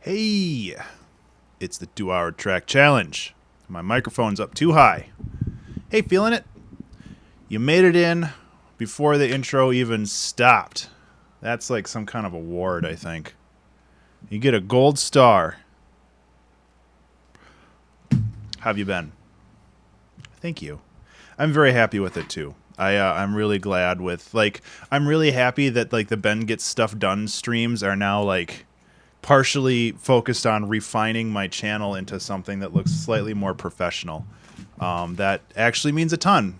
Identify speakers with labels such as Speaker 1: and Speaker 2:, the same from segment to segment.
Speaker 1: Hey, it's the 2 hour track challenge. My microphone's up too high. Hey, feeling it? You made it in before the intro even stopped. That's like some kind of award, I think. You get a gold star. How have you been? Thank you. I'm very happy with it too. I'm really glad with I'm really happy that the Ben Gets Stuff Done streams are now partially focused on refining my channel into something that looks slightly more professional. That actually means a ton.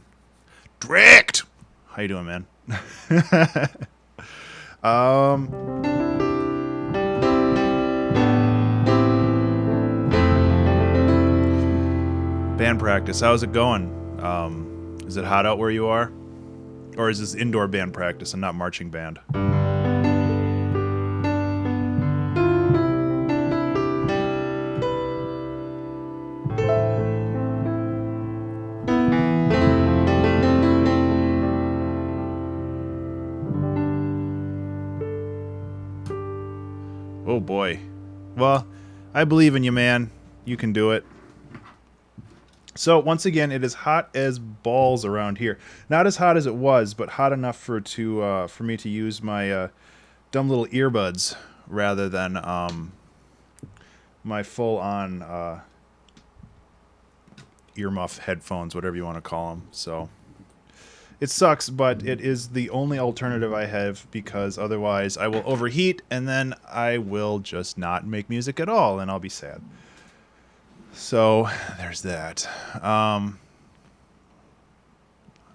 Speaker 1: Direct. How you doing, man? Band practice. How's it going? Is it hot out where you are? Or is this indoor band practice and not marching band? Oh boy. Well, I believe in you, man. You can do it. So once again, it is hot as balls around here. Not as hot as it was, but hot enough for me to use my dumb little earbuds rather than my full-on earmuff headphones, whatever you want to call them. So it sucks, but it is the only alternative I have, because otherwise I will overheat and then I will just not make music at all and I'll be sad. So there's that. Oh,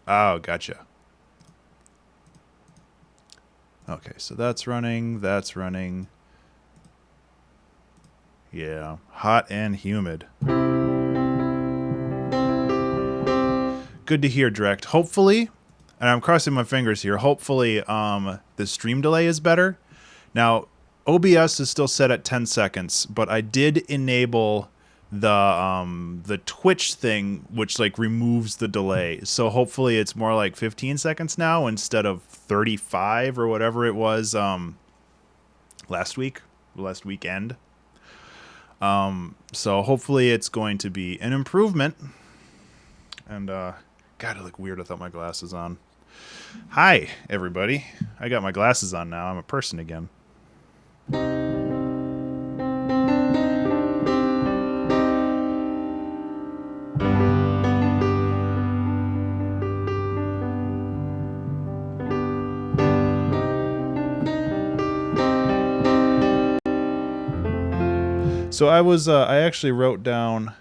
Speaker 1: gotcha. Okay, so that's running. Yeah, hot and humid. Good to hear, Direct. Hopefully, and I'm crossing my fingers here, hopefully the stream delay is better. Now, OBS is still set at 10 seconds, but I did enable the Twitch thing, which removes the delay. So hopefully it's more like 15 seconds now instead of 35 or whatever it was last weekend. So hopefully it's going to be an improvement. And God, I look weird without my glasses on. Hi, everybody. I got my glasses on now. I'm a person again. So I actually wrote down,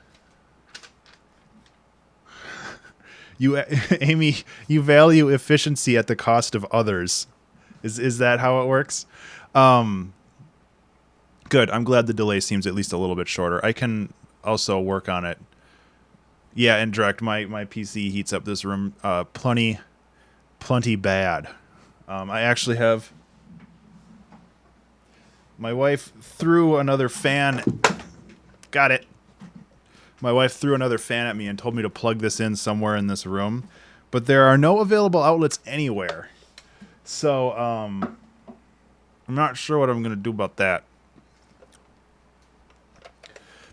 Speaker 1: Amy, you value efficiency at the cost of others. Is that how it works? Good. I'm glad the delay seems at least a little bit shorter. I can also work on it. Yeah, and Direct, my PC heats up this room plenty bad. I actually have... My wife threw another fan... Got it. My wife threw another fan at me and told me to plug this in somewhere in this room. But there are no available outlets anywhere. So, I'm not sure what I'm going to do about that.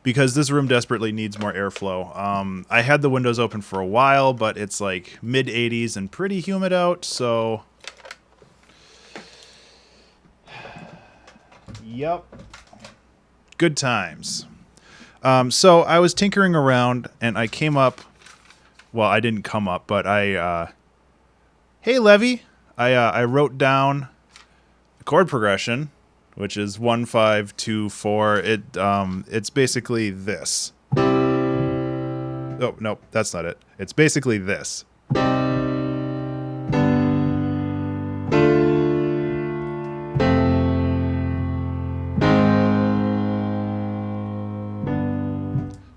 Speaker 1: Because this room desperately needs more airflow. I had the windows open for a while, but it's mid-80s and pretty humid out, so... Yep. Good times. So I was tinkering around and I came up... Well, I didn't come up, but Hey, Levy! I wrote down the chord progression, which is 1, 5, 2, 4. It's basically this. Oh, no, that's not it. It's basically this.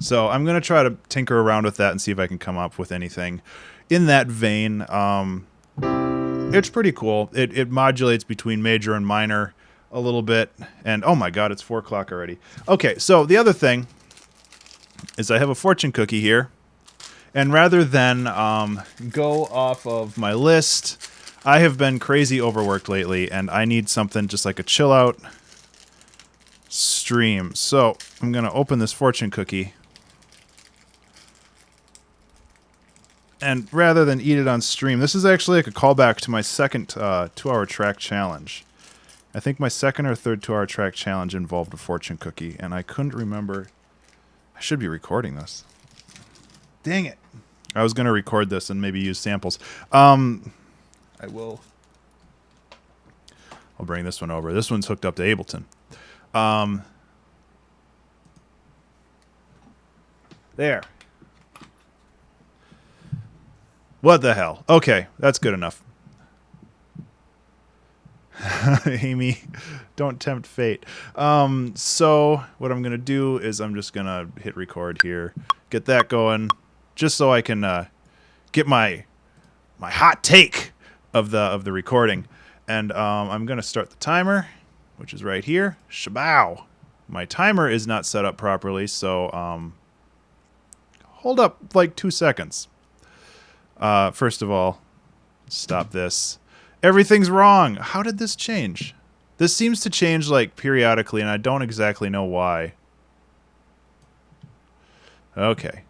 Speaker 1: So I'm going to try to tinker around with that and see if I can come up with anything in that vein. It's pretty cool. It modulates between major and minor a little bit. And oh my god, it's 4 o'clock already. Okay, so the other thing is I have a fortune cookie here. And rather than go off of my list, I have been crazy overworked lately. And I need something just like a chill out stream. So I'm going to open this fortune cookie. And rather than eat it on stream, this is actually like a callback to my second 2-hour track challenge. I think my second or third 2-hour track challenge involved a fortune cookie, and I couldn't remember. I should be recording this. Dang it. I was going to record this and maybe use samples. I will. I'll bring this one over. This one's hooked up to Ableton. There. What the hell? Okay, that's good enough. Amy, don't tempt fate. So what I'm going to do is I'm just going to hit record here. Get that going. Just so I can get my hot take of the recording. And I'm going to start the timer, which is right here. Shabow. My timer is not set up properly, so hold up like 2 seconds. First of all, stop this. Everything's wrong. How did this change? This seems to change like periodically, and I don't exactly know why. Okay.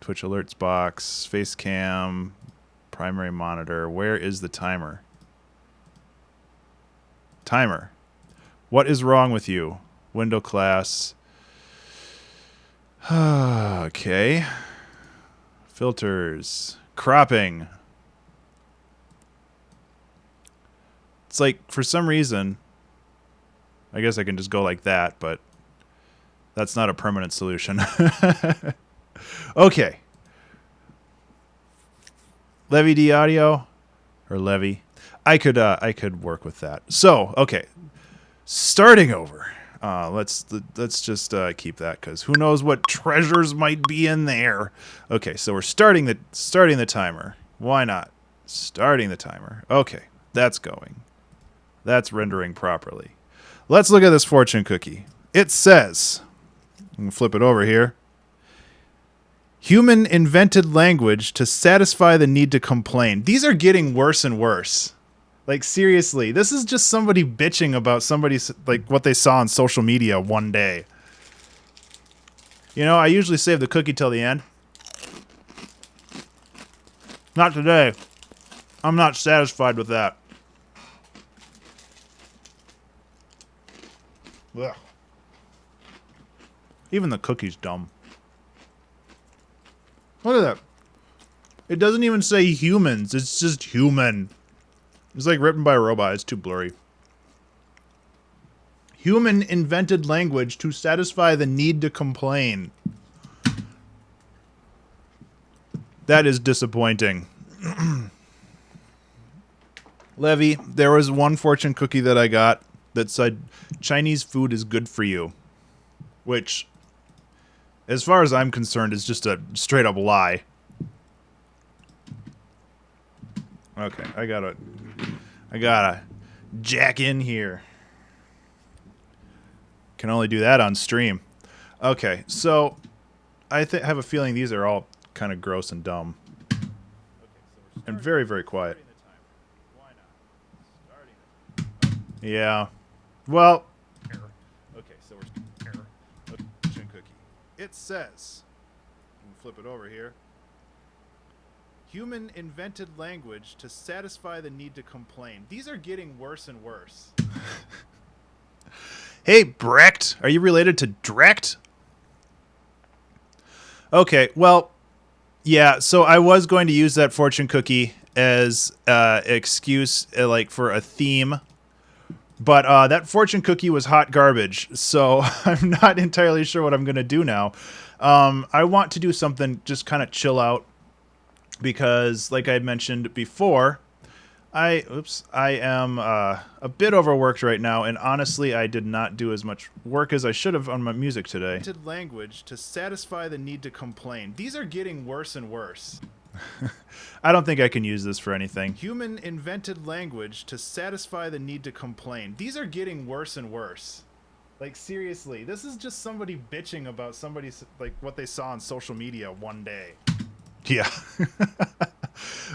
Speaker 1: Twitch alerts box, face cam, primary monitor. Where is the timer? Timer. What is wrong with you? Window class. Okay. Filters. Cropping. It's like, for some reason, I guess I can just go like that, but that's not a permanent solution. Okay. Levy D audio or Levy. I could work with that. So, okay. Starting over. Let's just keep that, because who knows what treasures might be in there. Okay, so we're starting the timer. Why not? Starting the timer. Okay, that's going. That's rendering properly. Let's look at this fortune cookie. It says, I'm gonna flip it over here. Human invented language to satisfy the need to complain. These are getting worse and worse. Like, seriously, this is just somebody bitching about somebody's, like, what they saw on social media one day. You know, I usually save the cookie till the end. Not today. I'm not satisfied with that. Ugh. Even the cookie's dumb. Look at that. It doesn't even say humans. It's just human. It's like written by a robot. It's too blurry. Human invented language to satisfy the need to complain. That is disappointing. Levy, there was one fortune cookie that I got that said Chinese food is good for you. Which, as far as I'm concerned, is just a straight up lie. Okay, I gotta jack in here. Can only do that on stream. Okay, so I have a feeling these are all kind of gross and dumb. And very, very quiet. Yeah. Well. Okay, so we're cookie. It says, flip it over here. Human invented language to satisfy the need to complain. These are getting worse and worse. Hey, Brecht. Are you related to Drecht? Okay, well, yeah, so I was going to use that fortune cookie as excuse, like, for a theme. But that fortune cookie was hot garbage, so I'm not entirely sure what I'm going to do now. I want to do something just kind of chill out. Because, like I mentioned before, I am a bit overworked right now, and honestly, I did not do as much work as I should have on my music today. Invented language to satisfy the need to complain. These are getting worse and worse. I don't think I can use this for anything. Human invented language to satisfy the need to complain. These are getting worse and worse. Like, seriously, this is just somebody bitching about somebody's, like, what they saw on social media one day. Yeah.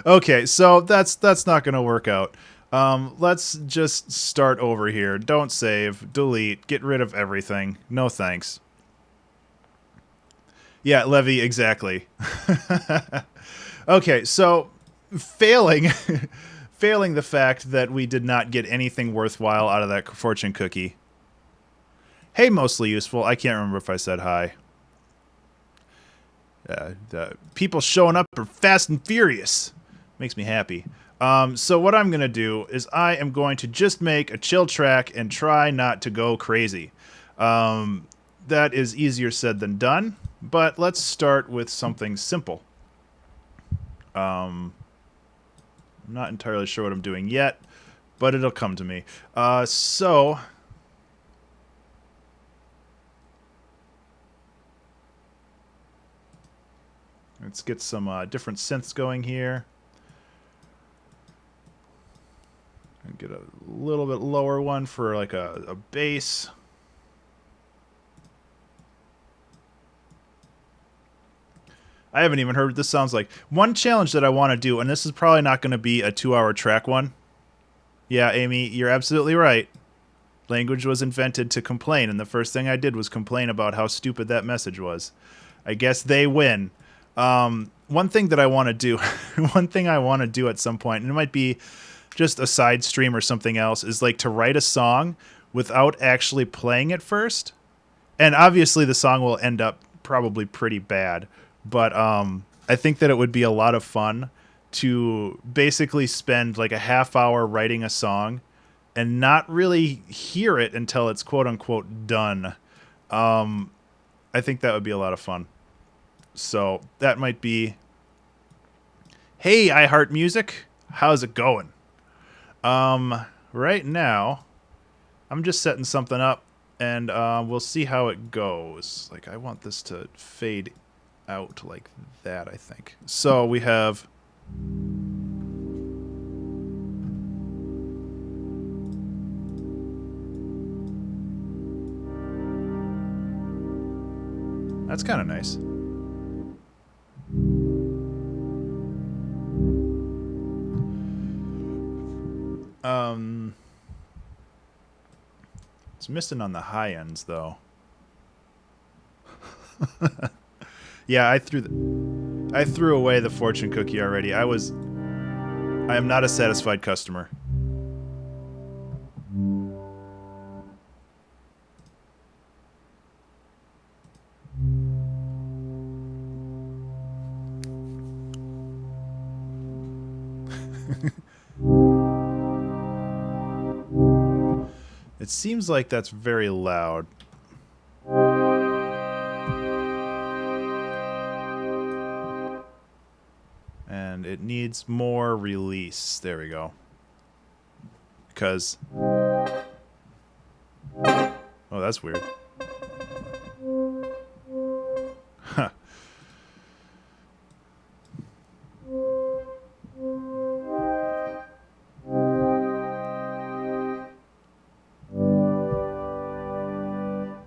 Speaker 1: Okay, so that's not going to work out. Let's just start over here. Don't save. Delete. Get rid of everything. No thanks. Yeah, Levy, exactly. Okay, so failing failing the fact that we did not get anything worthwhile out of that fortune cookie. Hey, mostly useful. I can't remember if I said hi. The people showing up are fast and furious. Makes me happy. So what I'm going to do is I am going to just make a chill track and try not to go crazy. That is easier said than done, but let's start with something simple. I'm not entirely sure what I'm doing yet, but it'll come to me. So let's get some different synths going here. And get a little bit lower one for like a bass. I haven't even heard what this sounds like. One challenge that I want to do, and this is probably not going to be a 2-hour track one. Yeah, Amy, you're absolutely right. Language was invented to complain, and the first thing I did was complain about how stupid that message was. I guess they win. One thing that I want to do, one thing I want to do at some point, and it might be just a side stream or something else, is like to write a song without actually playing it first. And obviously the song will end up probably pretty bad, but I think that it would be a lot of fun to basically spend like a half hour writing a song and not really hear it until it's quote unquote done. I think that would be a lot of fun. So that might be, hey, iHeart Music, how's it going? Right now, I'm just setting something up, and we'll see how it goes. Like, I want this to fade out like that, I think. So we have... That's kind of nice. It's missing on the high ends, though. Yeah, I threw away the fortune cookie already. I am not a satisfied customer. It seems like that's very loud. And it needs more release. There we go. Because... Oh, that's weird. Huh.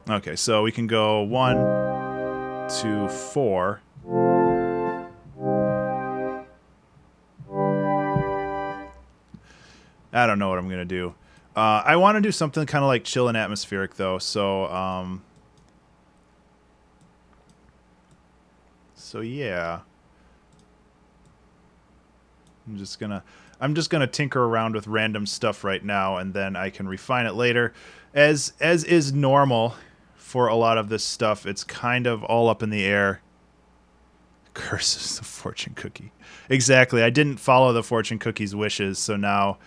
Speaker 1: Okay, so we can go 1, 2, 4. I don't know what I'm going to do. I want to do something kind of like chill and atmospheric, though, so, yeah. I'm just gonna tinker around with random stuff right now, and then I can refine it later. As is normal for a lot of this stuff, it's kind of all up in the air. Curses the fortune cookie. Exactly. I didn't follow the fortune cookie's wishes, so now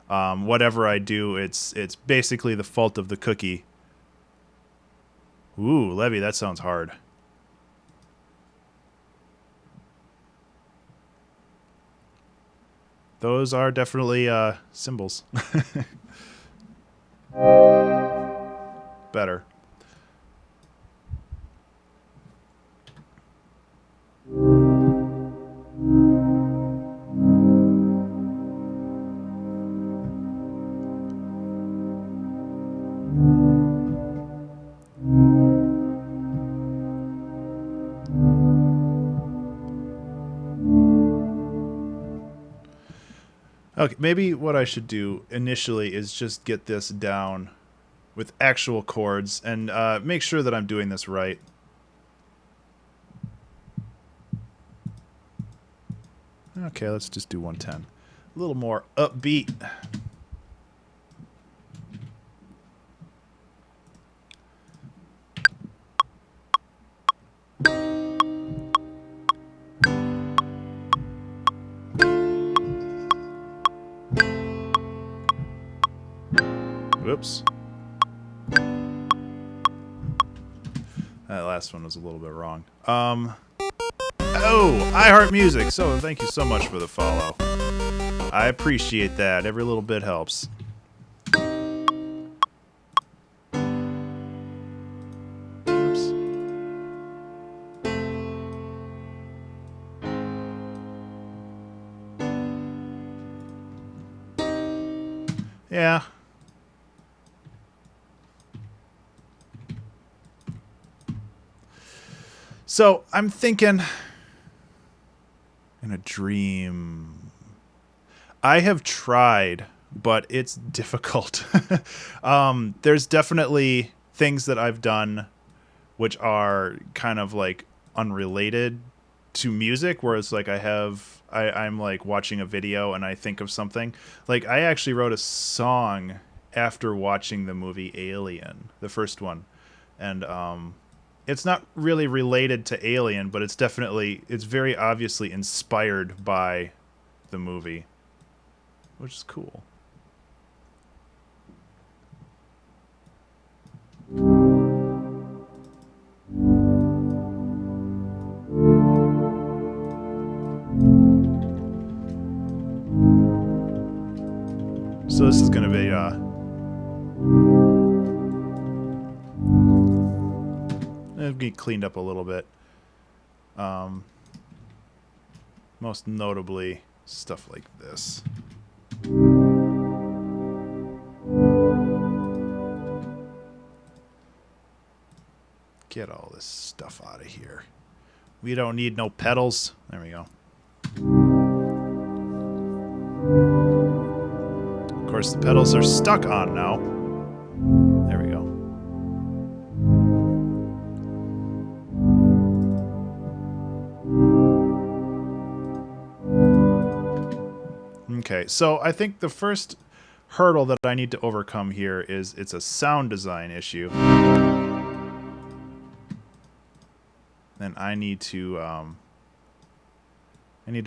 Speaker 1: whatever I do, it's basically the fault of the cookie. Ooh, Levy, that sounds hard. Those are definitely symbols. Better. Okay, maybe what I should do initially is just get this down with actual chords and make sure that I'm doing this right. Okay, let's just do 110. A little more upbeat. Whoops. That last one was a little bit wrong. Oh, iHeartMusic. So thank you so much for the follow. I appreciate that. Every little bit helps. Oops. Yeah. So I'm thinking in a dream. I have tried, but it's difficult. There's definitely things that I've done which are kind of like unrelated to music, whereas like I'm like watching a video and I think of something. Like I actually wrote a song after watching the movie Alien, the first one. And it's not really related to Alien, but it's very obviously inspired by the movie, which is cool. So this is going to be it'll get cleaned up a little bit. Most notably, stuff like this. Get all this stuff out of here. We don't need no pedals. There we go. Of course, the pedals are stuck on now. There we go. Okay, so I think the first hurdle that I need to overcome here is it's a sound design issue. And I need to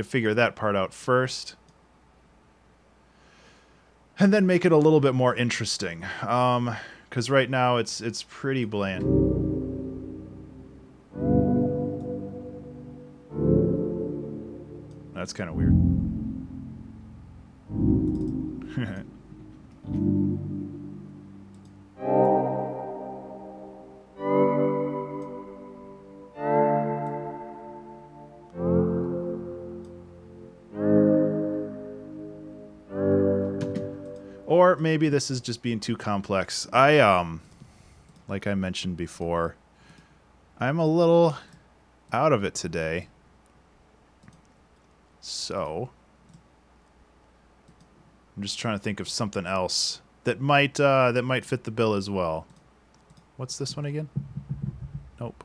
Speaker 1: figure that part out first. And then make it a little bit more interesting. Because right now it's pretty bland. That's kind of weird. Or maybe this is just being too complex. Like I mentioned before, I'm a little out of it today. So I'm just trying to think of something else that might fit the bill as well. What's this one again? Nope.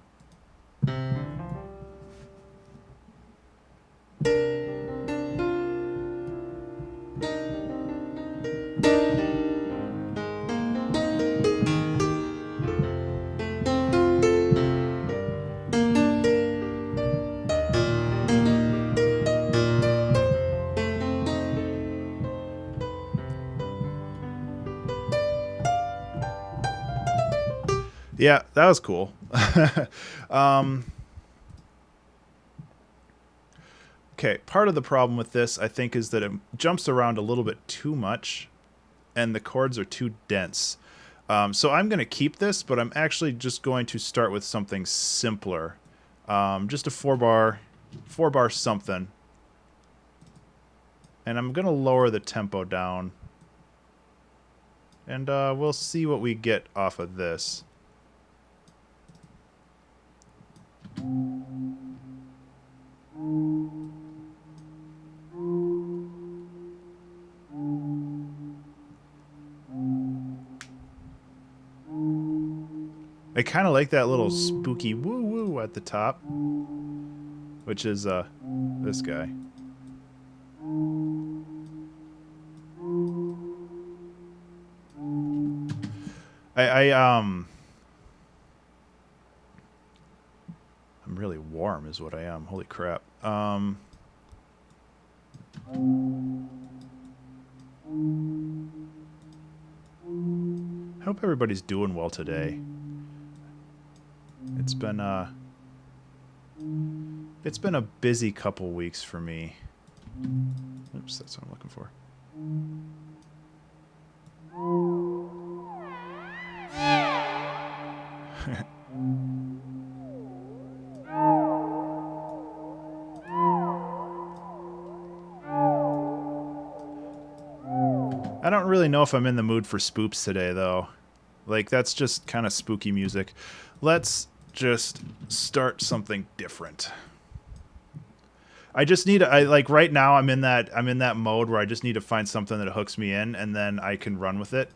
Speaker 1: Yeah, that was cool. Okay, part of the problem with this, I think, is that it jumps around a little bit too much, and the chords are too dense. So I'm going to keep this, but I'm actually just going to start with something simpler. Just a four bar something. And I'm going to lower the tempo down. And we'll see what we get off of this. I kind of like that little spooky woo-woo at the top, which is this guy. I'm really warm is what I am. Holy crap. I hope everybody's doing well today. It's been a busy couple weeks for me. Oops, that's what I'm looking for. I don't really know if I'm in the mood for spoops today, though. Like, that's just kind of spooky music. Let's just start something different. I just need like right now I'm in that mode where I just need to find something that hooks me in, and then I can run with it.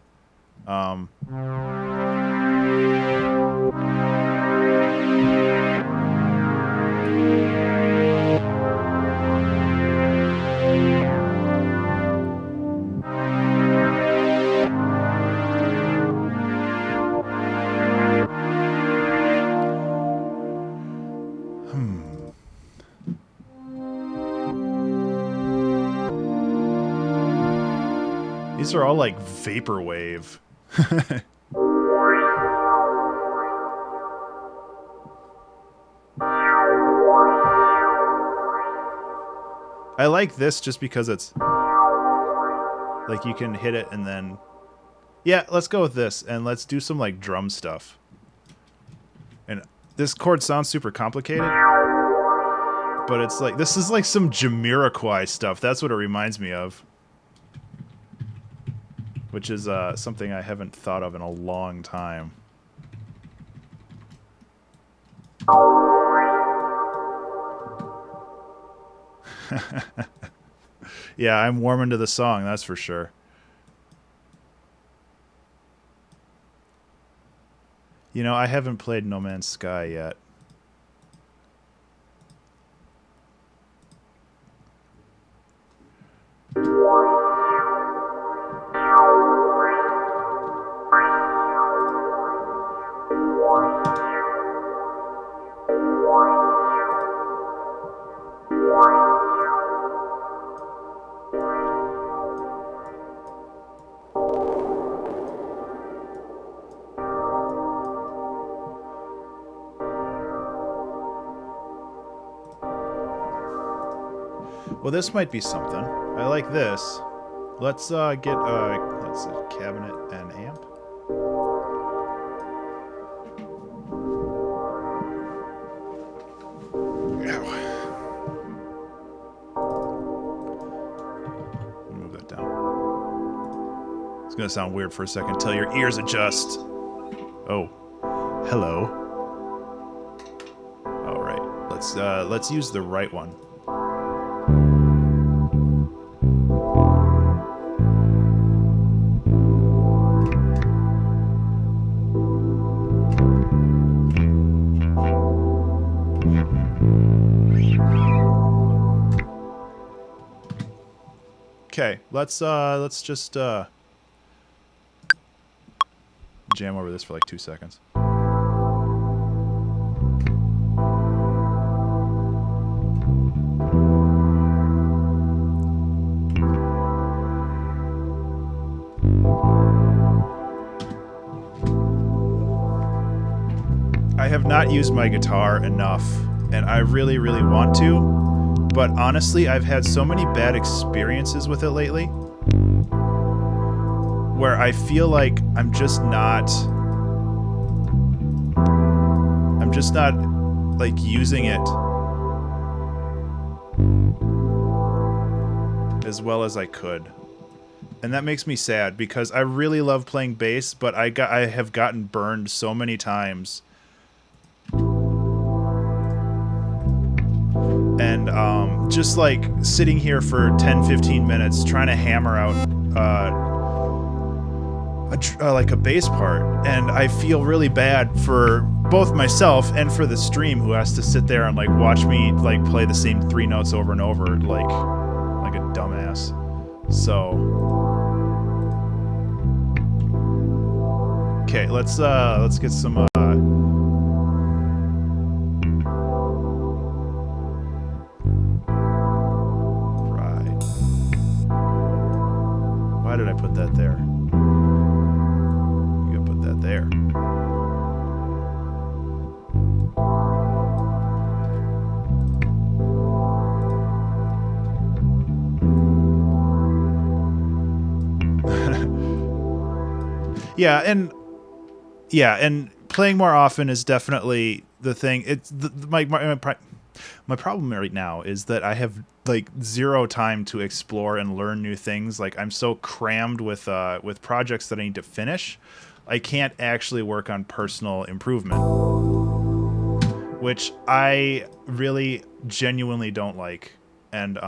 Speaker 1: These are all like vaporwave. I like this just because it's like you can hit it and then... Yeah, let's go with this and let's do some like drum stuff. And this chord sounds super complicated, but it's like, this is like some Jamiroquai stuff. That's what it reminds me of. Which is something I haven't thought of in a long time. Yeah, I'm warm into the song, that's for sure. You know, I haven't played No Man's Sky yet. Well, this might be something. I like this. Let's get let's see, cabinet and amp. Move that down. It's gonna sound weird for a second until your ears adjust. Oh, hello. All right, let's use the right one. Okay, let's just jam over this for like 2 seconds. I have not used my guitar enough, and I really, really want to, but honestly, I've had so many bad experiences with it lately, where I feel like I'm just not like using it as well as I could. And that makes me sad because I really love playing bass, but I have gotten burned so many times. And just like sitting here for 10-15 minutes trying to hammer out like a bass part, and I feel really bad for both myself and for the stream who has to sit there and like watch me like play the same 3 notes over and over like a dumbass. So okay, let's get some right. Why did I put that there? You gotta put that there. Yeah, and playing more often is definitely the thing. It's my problem right now is that I have like 0 time to explore and learn new things. Like I'm so crammed with projects that I need to finish, I can't actually work on personal improvement, which I really genuinely don't like. And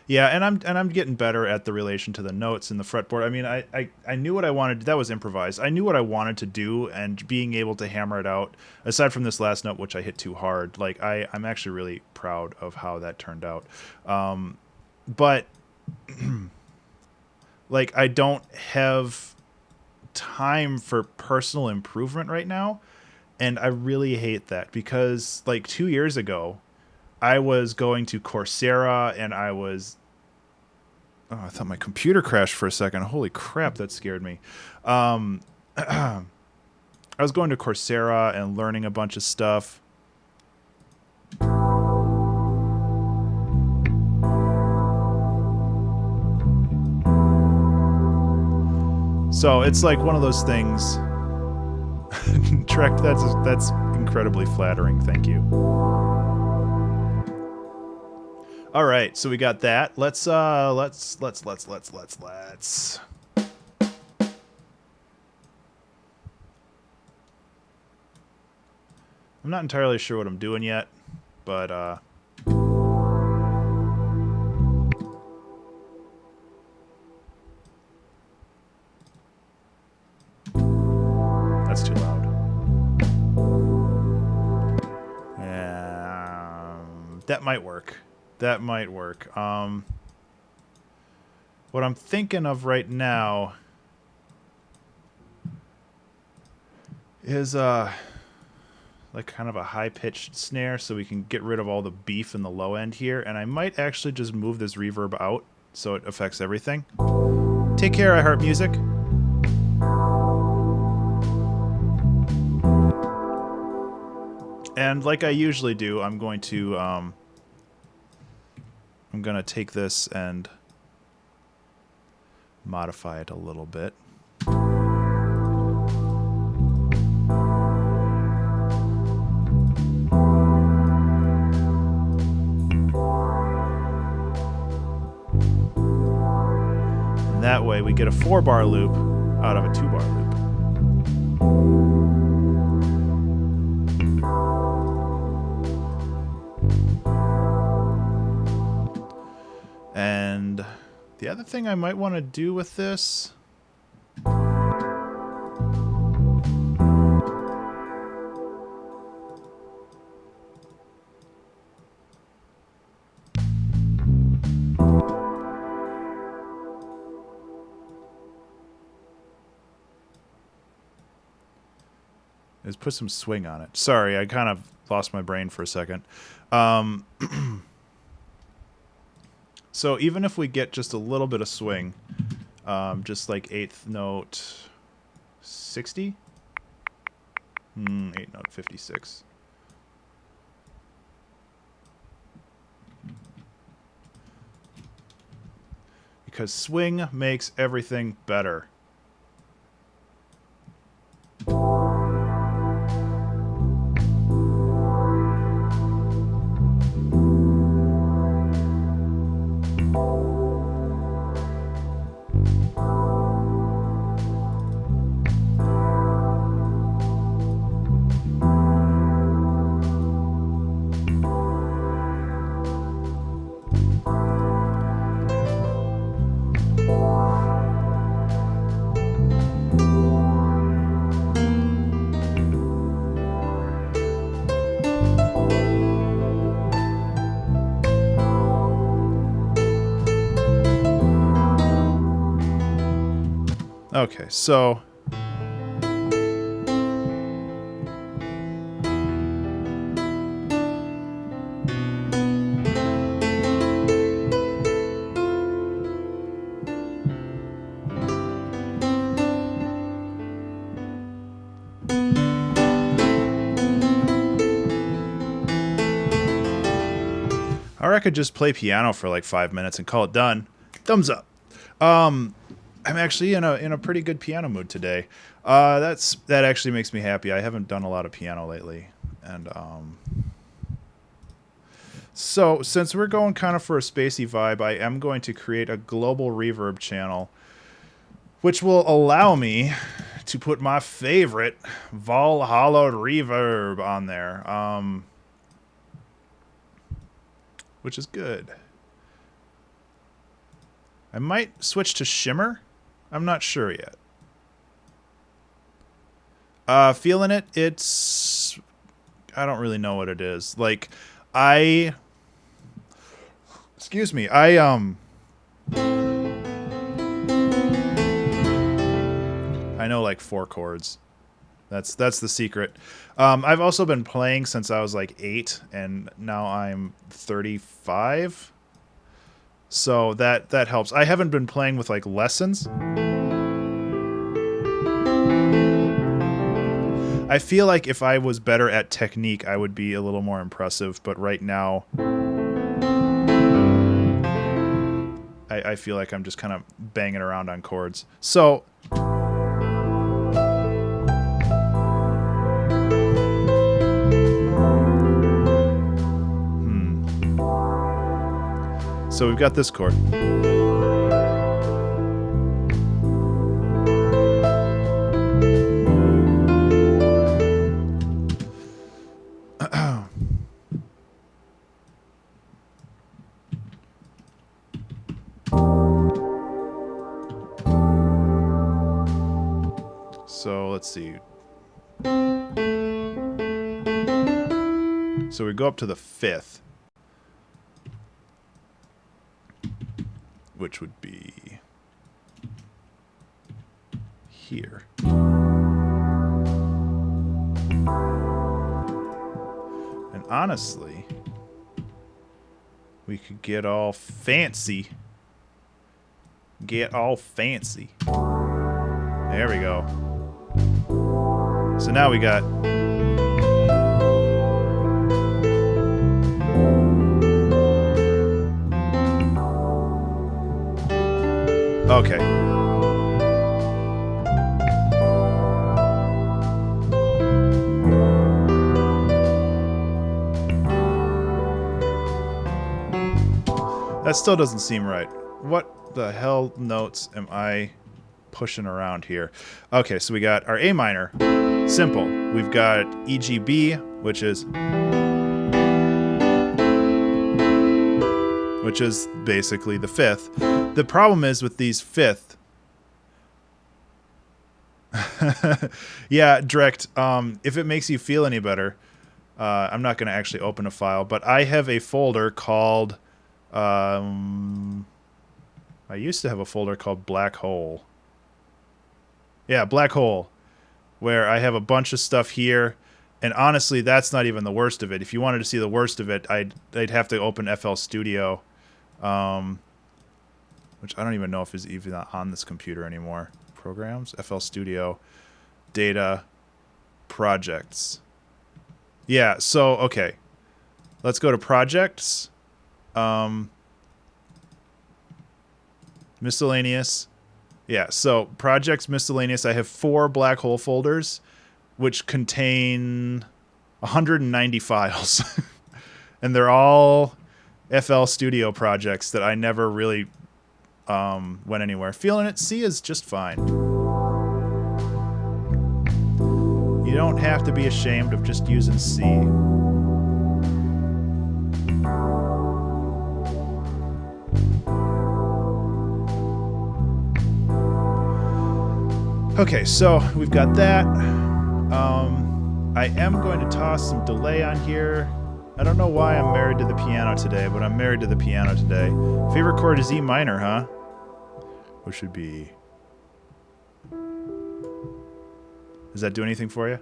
Speaker 1: yeah, and I'm getting better at the relation to the notes in the fretboard. I mean, I knew what I wanted. That was improvised. I knew what I wanted to do, and being able to hammer it out, aside from this last note, which I hit too hard, like I'm actually really proud of how that turned out. But like I don't have time for personal improvement right now, and I really hate that because like 2 years ago, I was going to Coursera and I was... Oh, I thought my computer crashed for a second. Holy crap, that scared me. I was going to Coursera and learning a bunch of stuff. So it's like one of those things. Trek, that's incredibly flattering. Thank you. All right, so we got that. Let's. I'm not entirely sure what I'm doing yet, but that's too loud. That might work. That might work. What I'm thinking of right now is like kind of a high-pitched snare so we can get rid of all the beef in the low end here, and I might actually just move this reverb out so it affects everything. Take care, I Heart Music. And like I usually do, I'm going to take this and modify it a little bit. And that way we get a 4-bar loop out of a 2-bar loop. And the other thing I might want to do with this is put some swing on it. Sorry, I kind of lost my brain for a second. So even if we get just a little bit of swing, just like 8th note 60? 8th note 56. Because swing makes everything better. Okay, so or I could just play piano for like 5 minutes and call it done. Thumbs up. I'm actually in a pretty good piano mood today. That actually makes me happy. I haven't done a lot of piano lately, and so since we're going kind of for a spacey vibe, I am going to create a global reverb channel, which will allow me to put my favorite Valhalla reverb on there, which is good. I might switch to Shimmer. I'm not sure yet. Feeling it. It's... I don't really know what it is. Like, excuse me. I know like 4 chords. That's the secret. I've also been playing since I was like 8, and now I'm 35. So that helps. I haven't been playing with like lessons. I feel like if I was better at technique, I would be a little more impressive. But right now, I feel like I'm just kind of banging around on chords. So So we've got this chord. So let's see. So we go up to the 5th. Which would be here. And honestly, we could get all fancy. Get all fancy. There we go. So now we got... Okay. That still doesn't seem right. What the hell notes am I pushing around here? Okay, so we got our A minor. Simple. We've got EGB, which is basically the 5th. The problem is with these 5th. Yeah, Direct, if it makes you feel any better, I'm not going to actually open a file, but I have a folder called, I used to have a folder called Black Hole. Yeah, Black Hole, where I have a bunch of stuff here, and honestly, that's not even the worst of it. If you wanted to see the worst of it, I'd have to open FL Studio, which I don't even know if is even on this computer anymore. Programs, FL Studio, data, projects. Yeah, so, okay. Let's go to projects. Miscellaneous. Yeah, so projects, miscellaneous. I have 4 Black Hole folders, which contain 190 files. And they're all FL Studio projects that I never really went anywhere. Feeling it, C is just fine. You don't have to be ashamed of just using C. Okay, so we've got that. I am going to toss some delay on here. I don't know why I'm married to the piano today, but I'm married to the piano today. Favorite chord is E minor, huh? Which should be Does that do anything for you?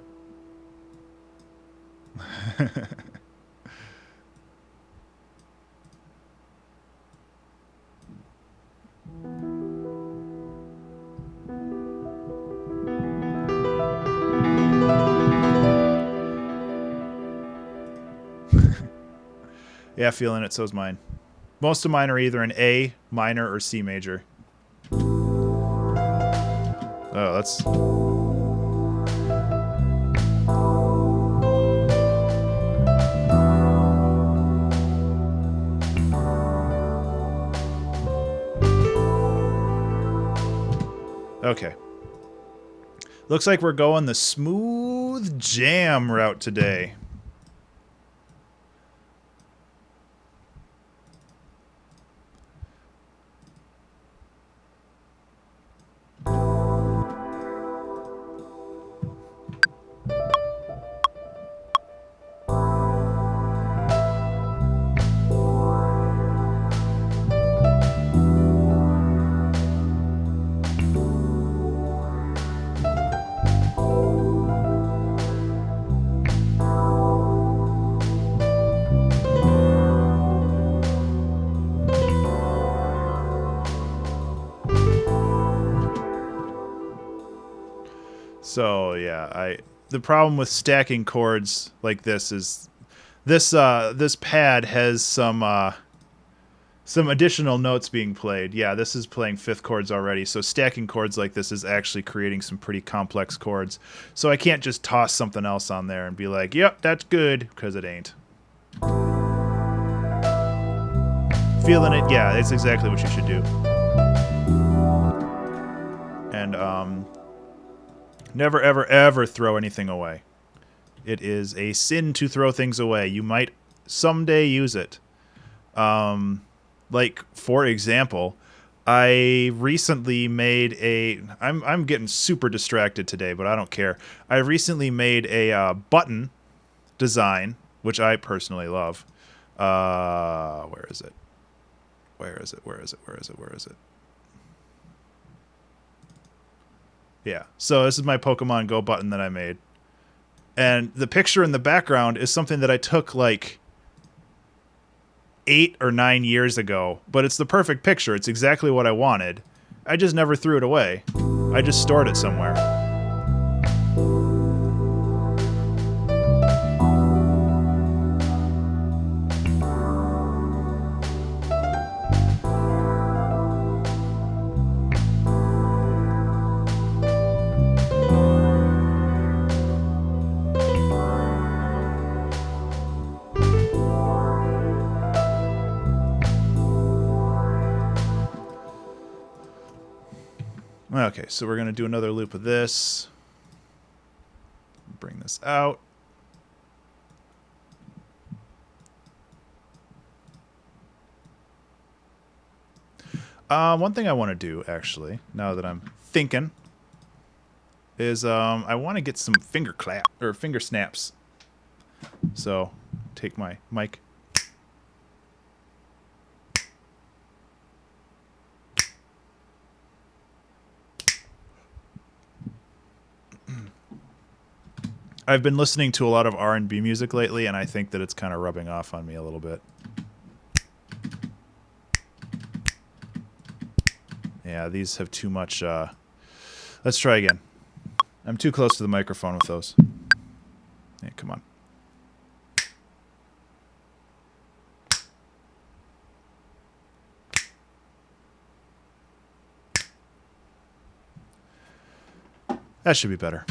Speaker 1: Yeah, feeling it. So's mine. Most of mine are either an A minor or C major. Oh, that's... Okay. Looks like we're going the smooth jam route today. So yeah, the problem with stacking chords like this is this pad has some additional notes being played. Yeah, this is playing fifth chords already. So stacking chords like this is actually creating some pretty complex chords. So I can't just toss something else on there and be like, "Yep, that's good," because it ain't. Feeling it? Yeah, it's exactly what you should do. And never, ever, ever throw anything away. It is a sin to throw things away. You might someday use it. Like, for example, I recently made a... I'm getting super distracted today, but I don't care. I recently made a button design, which I personally love. Where is it? Where is it? Where is it? Where is it? Where is it? Yeah. So this is my Pokemon Go button that I made. And the picture in the background is something that I took like 8 or 9 years ago, but it's the perfect picture. It's exactly what I wanted. I just never threw it away. I just stored it somewhere. Okay, so we're going to do another loop of this. Bring this out. One thing I want to do, actually, now that I'm thinking, is I want to get some finger snaps. So, take my mic. I've been listening to a lot of R&B music lately, and I think that it's kind of rubbing off on me a little bit. Yeah, these have too much... Let's try again. I'm too close to the microphone with those. Yeah, come on. That should be better.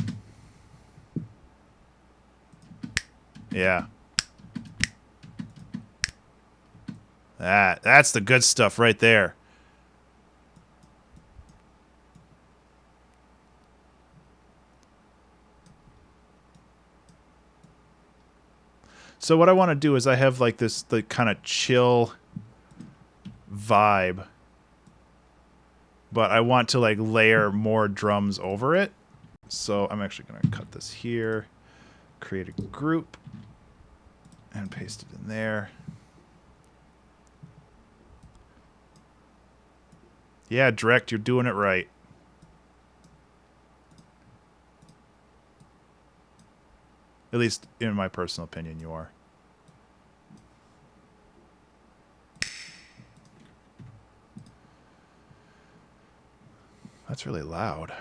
Speaker 1: Yeah. That's the good stuff right there. So what I want to do is I have like this the kind of chill vibe, but I want to like layer more drums over it. So I'm actually going to cut this here, create a group, and paste it in there. Yeah, Direct, you're doing it right. At least in my personal opinion, you are. That's really loud.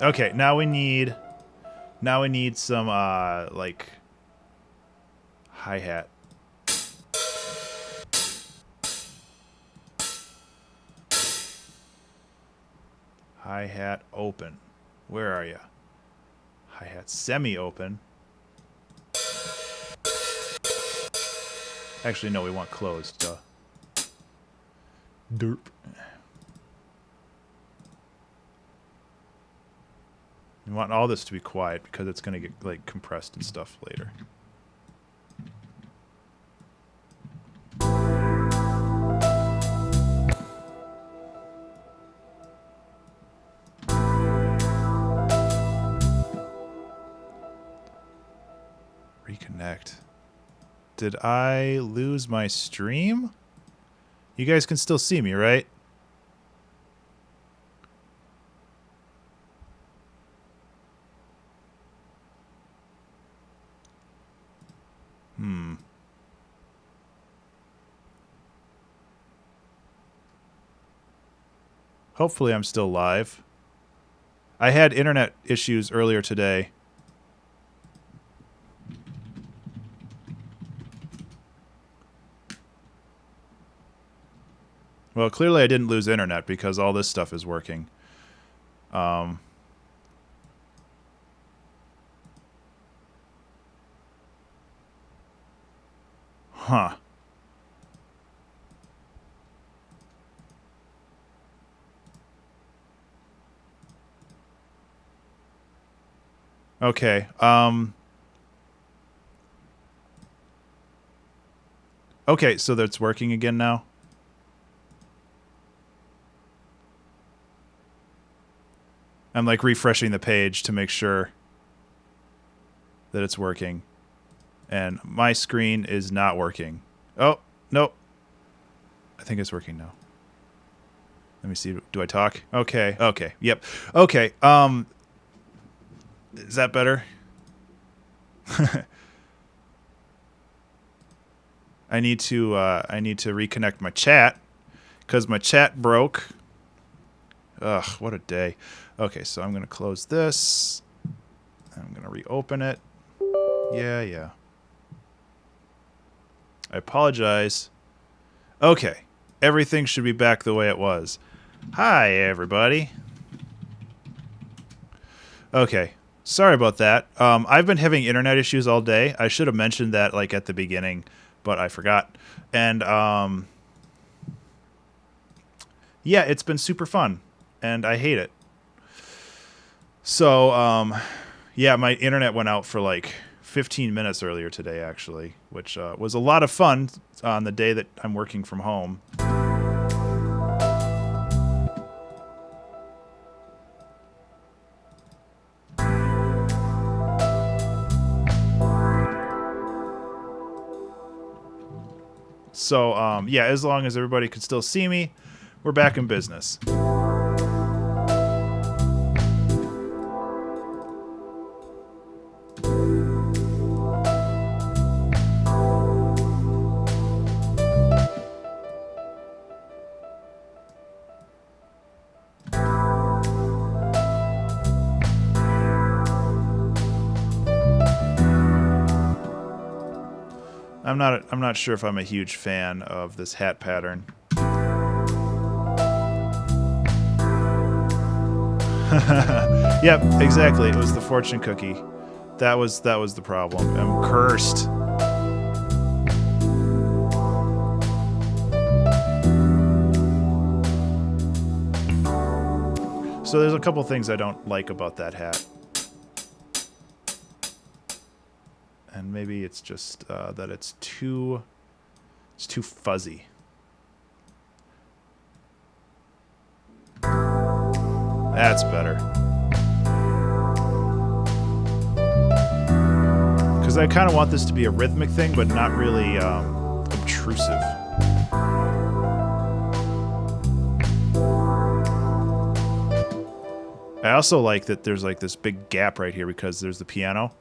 Speaker 1: Okay, now we need some like hi-hat. Hi-hat open. Where are you? Hi-hat semi-open. Actually, no, we want closed. Duh. Derp. We want all this to be quiet because it's going to get like compressed and stuff later. Reconnect. Did I lose my stream? You guys can still see me, right? Hopefully I'm still live. I had internet issues earlier today. Well, clearly I didn't lose internet because all this stuff is working. Huh. Okay. Okay, so that's working again now. I'm like refreshing the page to make sure that it's working. And my screen is not working. Oh, nope. I think it's working now. Let me see. Do I talk? Okay. Okay. Yep. Okay. Is that better? I need to reconnect my chat because my chat broke. Ugh, what a day. Okay, so I'm gonna close this. I'm gonna reopen it. Yeah. I apologize. Okay, everything should be back the way it was. Hi, everybody. Okay, sorry about that. I've been having internet issues all day. I should have mentioned that like at the beginning, but I forgot. And yeah, it's been super fun, and I hate it. So yeah, my internet went out for like 15 minutes earlier today, actually, which was a lot of fun on the day that I'm working from home. So, yeah, as long as everybody could still see me, we're back in business. I'm not sure if I'm a huge fan of this hat pattern. Yep, exactly. It was the fortune cookie. That was the problem. I'm cursed. So there's a couple things I don't like about that hat. and maybe it's just that it's too fuzzy. That's better. Because I kind of want this to be a rhythmic thing, but not really obtrusive. I also like that there's like this big gap right here because there's the piano.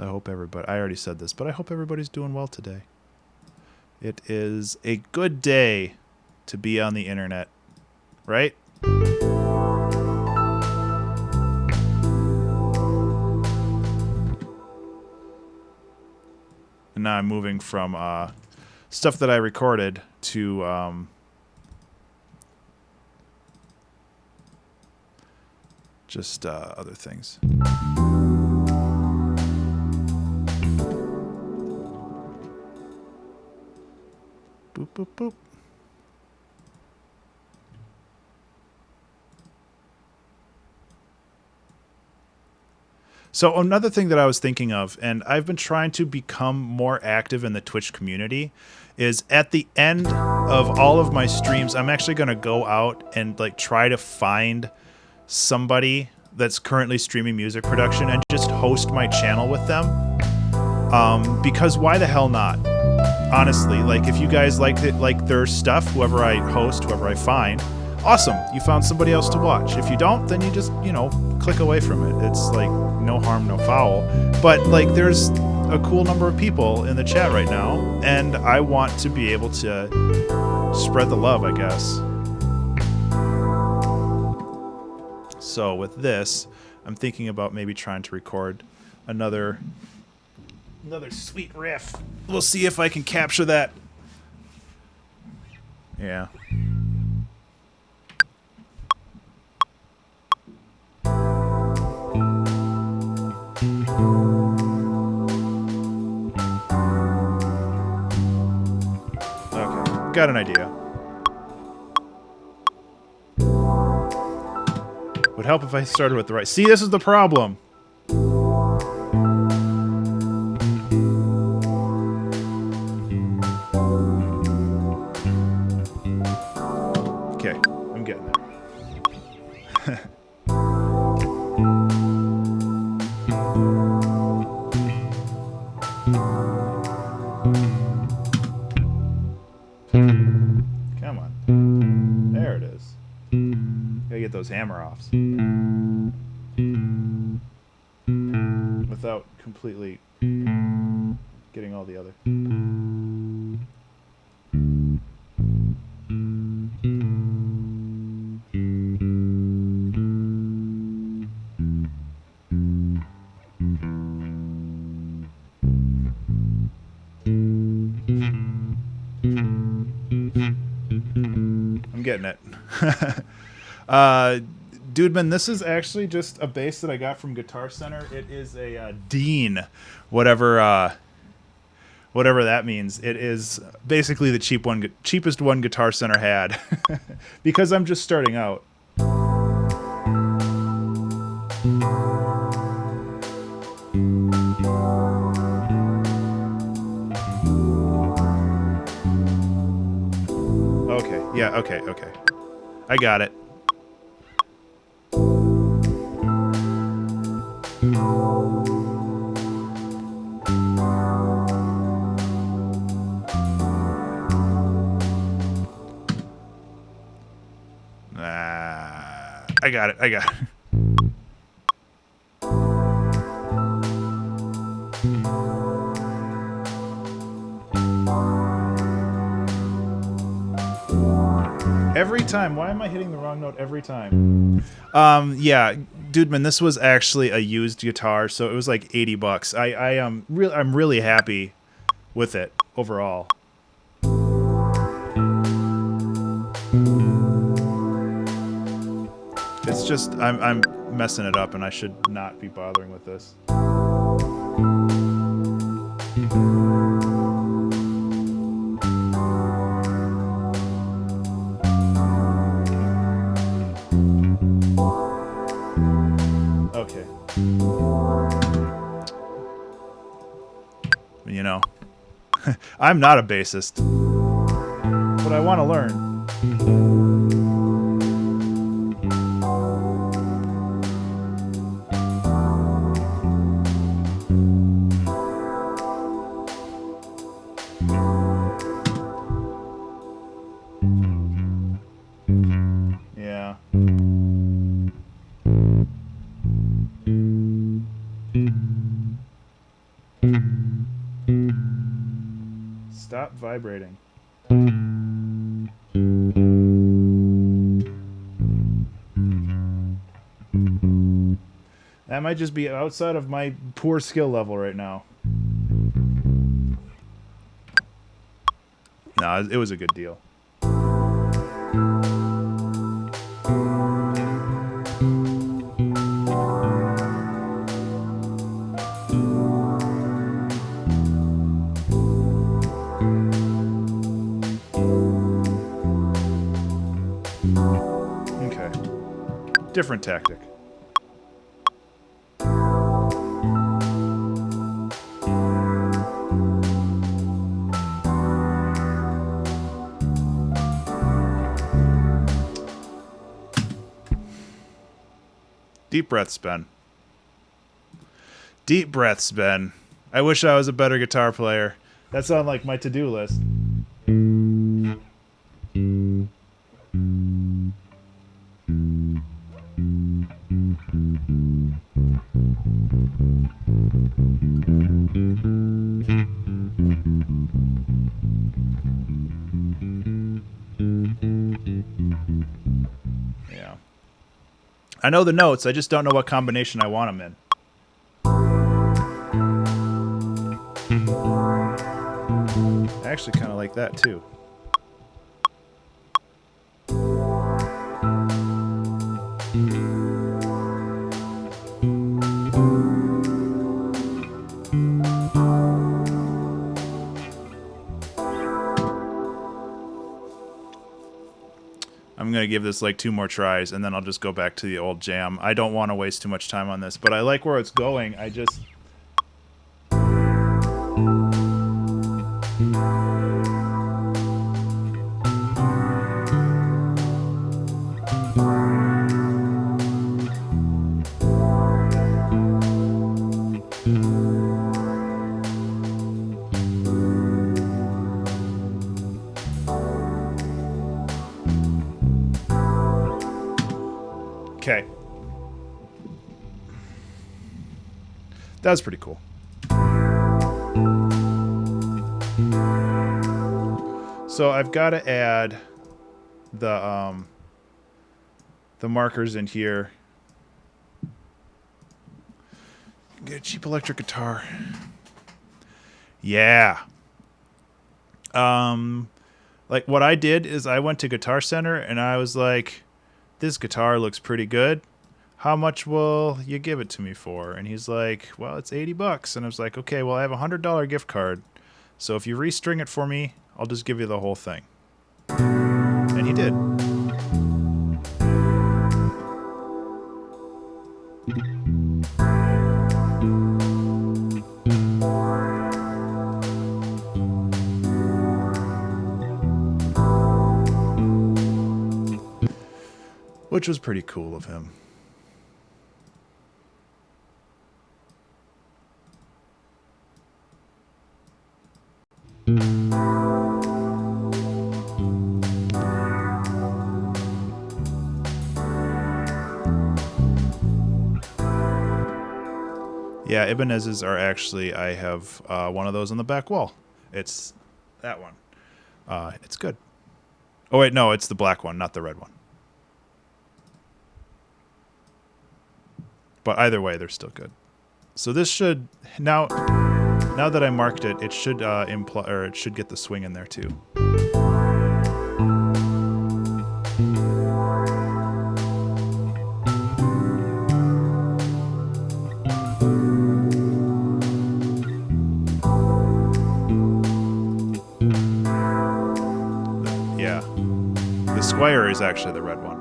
Speaker 1: I hope everybody, I already said this, but I hope everybody's doing well today. It is a good day to be on the internet, right? And now I'm moving from stuff that I recorded to just other things. Boop, boop, boop. So another thing that I was thinking of, and I've been trying to become more active in the Twitch community, is at the end of all of my streams, I'm actually going to go out and like try to find somebody that's currently streaming music production and just host my channel with them. Because why the hell not? Honestly, like if you guys like their stuff, whoever I host, whoever I find, awesome, you found somebody else to watch. If you don't, then you just, click away from it. It's like no harm, no foul. But like there's a cool number of people in the chat right now, and I want to be able to spread the love, I guess. So with this, I'm thinking about maybe trying to record another sweet riff. We'll see if I can capture that. Yeah. Okay, got an idea. Would help if I started with the right. See, this is the problem. Come on. There it is. Gotta get those hammer offs. Without completely getting all the other. I'm getting it. Dudeman, this is actually just a bass that I got from Guitar Center. It is a Dean, whatever that means. It is basically the cheapest one Guitar Center had, because I'm just starting out. Okay, yeah, okay. I got it. I got it. Every time. Why am I hitting the wrong note every time? Yeah, dude, man, this was actually a used guitar, so it was like $80. I'm really happy with it overall. It's just I'm messing it up, and I should not be bothering with this. Okay. You know, I'm not a bassist, but I want to learn. Yeah. Stop vibrating. That might just be outside of my poor skill level right now. No, it was a good deal. Okay. Different tactic. Deep breaths, Ben. Deep breaths, Ben. I wish I was a better guitar player. That's on like my to-do list. Yeah. I know the notes, I just don't know what combination I want them in. I actually kind of like that too. I'm going to give this like 2 more tries, and then I'll just go back to the old jam. I don't want to waste too much time on this, but I like where it's going. I just... Okay. That was pretty cool. So I've got to add the markers in here. Get a cheap electric guitar. Yeah. Like what I did is I went to Guitar Center and I was like, this guitar looks pretty good. How much will you give it to me for? And he's like, well, it's $80. And I was like, okay, well, I have a $100 gift card. So if you restring it for me, I'll just give you the whole thing. And he did. Which was pretty cool of him. Yeah, Ibanez's are actually, I have one of those on the back wall. It's that one. It's good. Oh, wait, no, it's the black one, not the red one. But either way, they're still good. So this should now that I marked it, it should imply, or it should get the swing in there too. Yeah, the Squire is actually the red one.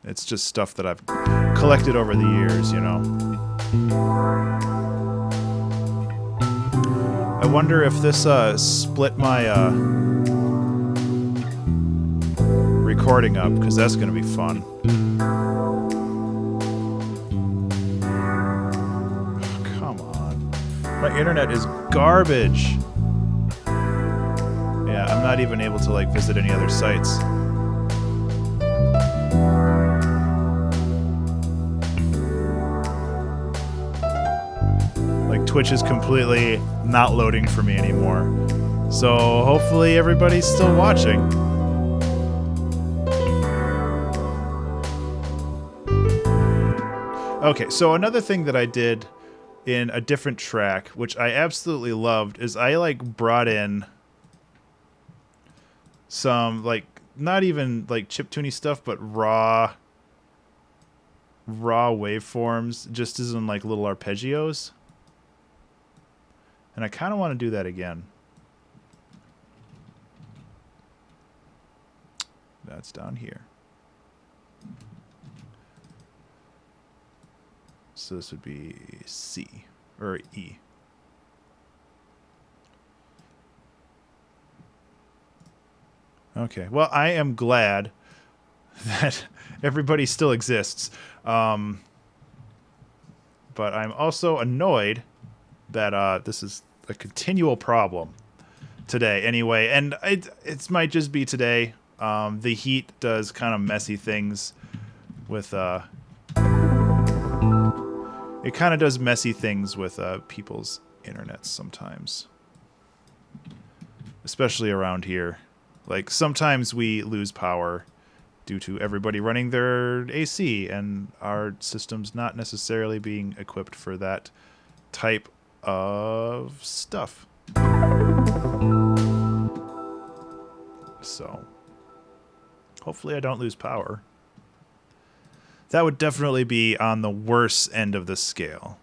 Speaker 1: It's just stuff that I've collected over the years, you know. I wonder if this split my recording up, because that's going to be fun. Oh, come on. My internet is garbage. Yeah, I'm not even able to, like, visit any other sites. Twitch is completely not loading for me anymore. So hopefully everybody's still watching. Okay, so another thing that I did in a different track, which I absolutely loved, is I like brought in some like not even like chiptune stuff, but raw waveforms, just as in like little arpeggios. And I kind of want to do that again. That's down here. So this would be C, or E. Okay, well, I am glad that everybody still exists. But I'm also annoyed that this is a continual problem today anyway, and it might just be today. The heat does kind of messy things with it kind of does messy things with people's internets sometimes, especially around here. Like sometimes we lose power due to everybody running their AC and our system's not necessarily being equipped for that type of stuff. So hopefully I don't lose power. That would definitely be on the worst end of the scale.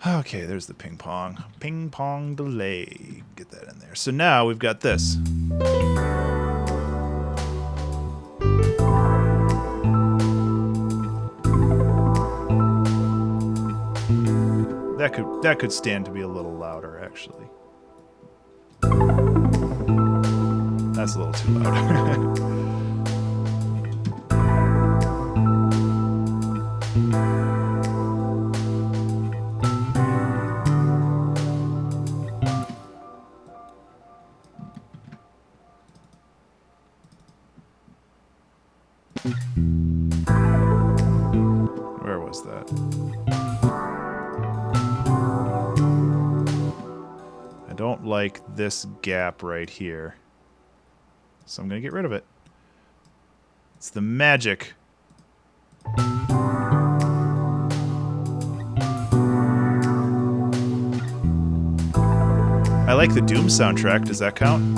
Speaker 1: Okay, there's the ping pong. Ping pong delay. Get that in there. So now we've got this. That could stand to be a little louder, actually. That's a little too loud. Where was that? I don't like this gap right here. So I'm going to get rid of it. It's the magic. I like the Doom soundtrack. Does that count?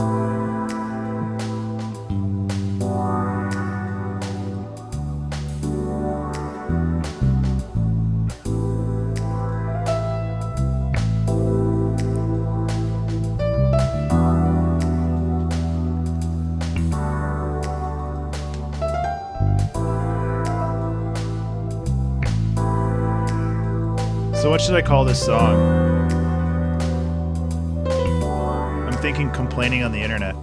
Speaker 1: So what should I call this song? I'm thinking Complaining on the Internet.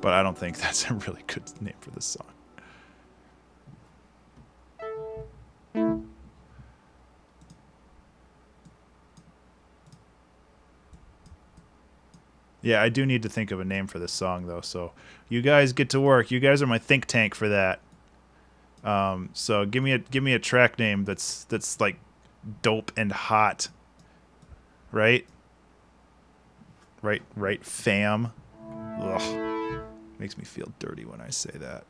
Speaker 1: But I don't think that's a really good name for this song. Yeah, I do need to think of a name for this song though. So you guys get to work. You guys are my think tank for that. So give me a track name that's like dope and hot. Right? Right, fam. Ugh. Makes me feel dirty when I say that.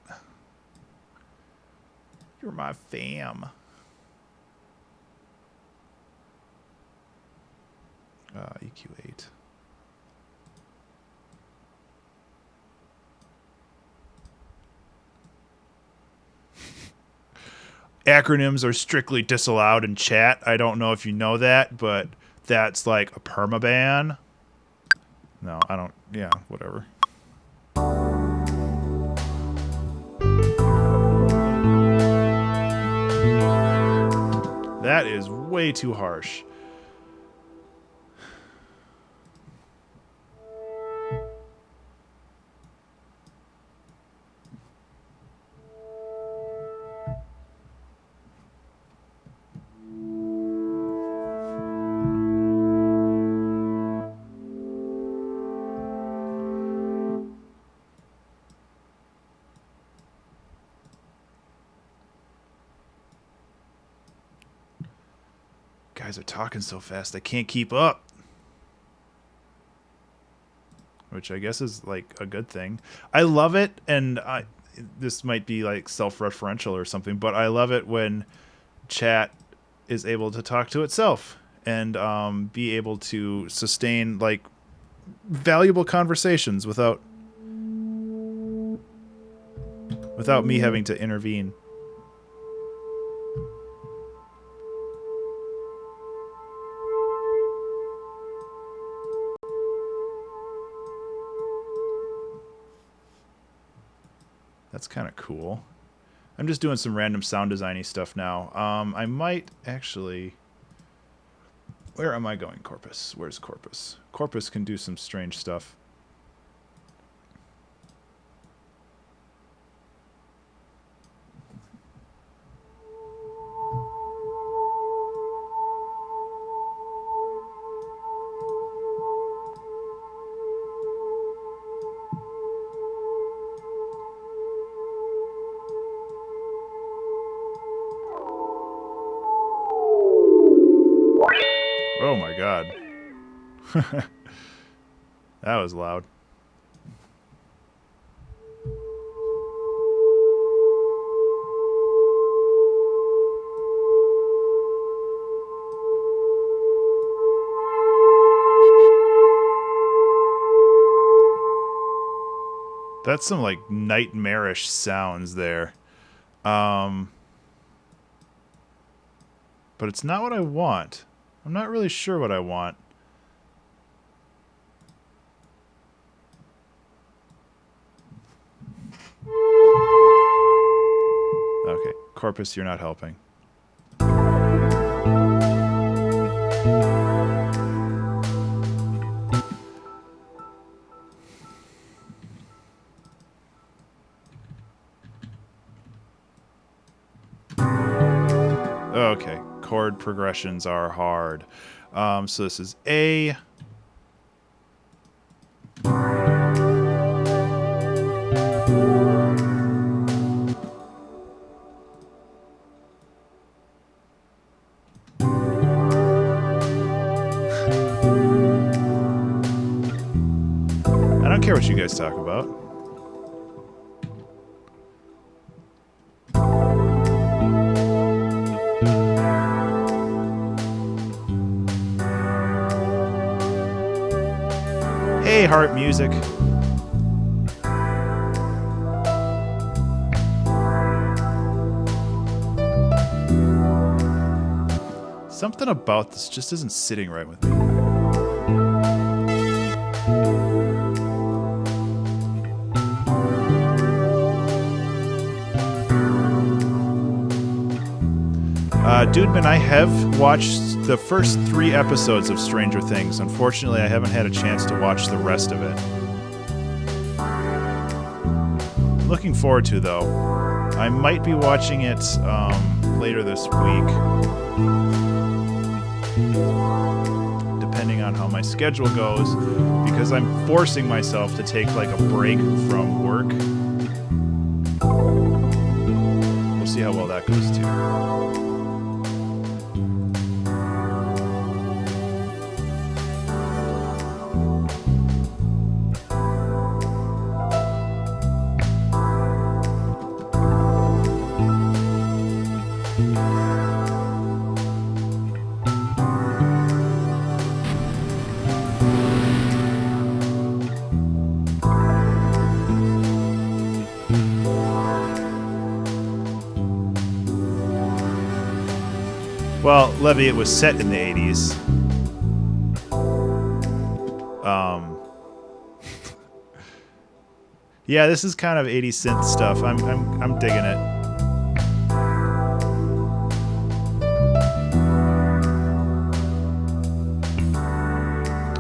Speaker 1: You're my fam. EQ8. Acronyms are strictly disallowed in chat. I don't know if you know that, but that's like a permaban. No, I don't. Yeah, whatever. That is way too harsh. Guys are talking so fast I can't keep up. Which I guess is like a good thing. I love it, and this might be like self-referential or something, but I love it when chat is able to talk to itself and be able to sustain like valuable conversations without me having to intervene. That's kind of cool. I'm just doing some random sound designy stuff now. I might actually... Where am I going, Corpus? Where's Corpus? Corpus can do some strange stuff. Oh my god. That was loud. That's some like nightmarish sounds there. But it's not what I want. I'm not really sure what I want. Okay, Corpus, you're not helping. Okay, chord progressions are hard. So this is A. I don't care what you guys talk about. Hey, Heart Music. Something about this just isn't sitting right with me. Dudeman, I have watched the first 3 episodes of Stranger Things. Unfortunately, I haven't had a chance to watch the rest of it. Looking forward to, though. I might be watching it later this week. Depending on how my schedule goes, because I'm forcing myself to take like a break from work. We'll see how well that goes too. Well, Levy, it was set in the 80s. Yeah, this is kind of 80s synth stuff. I'm digging it.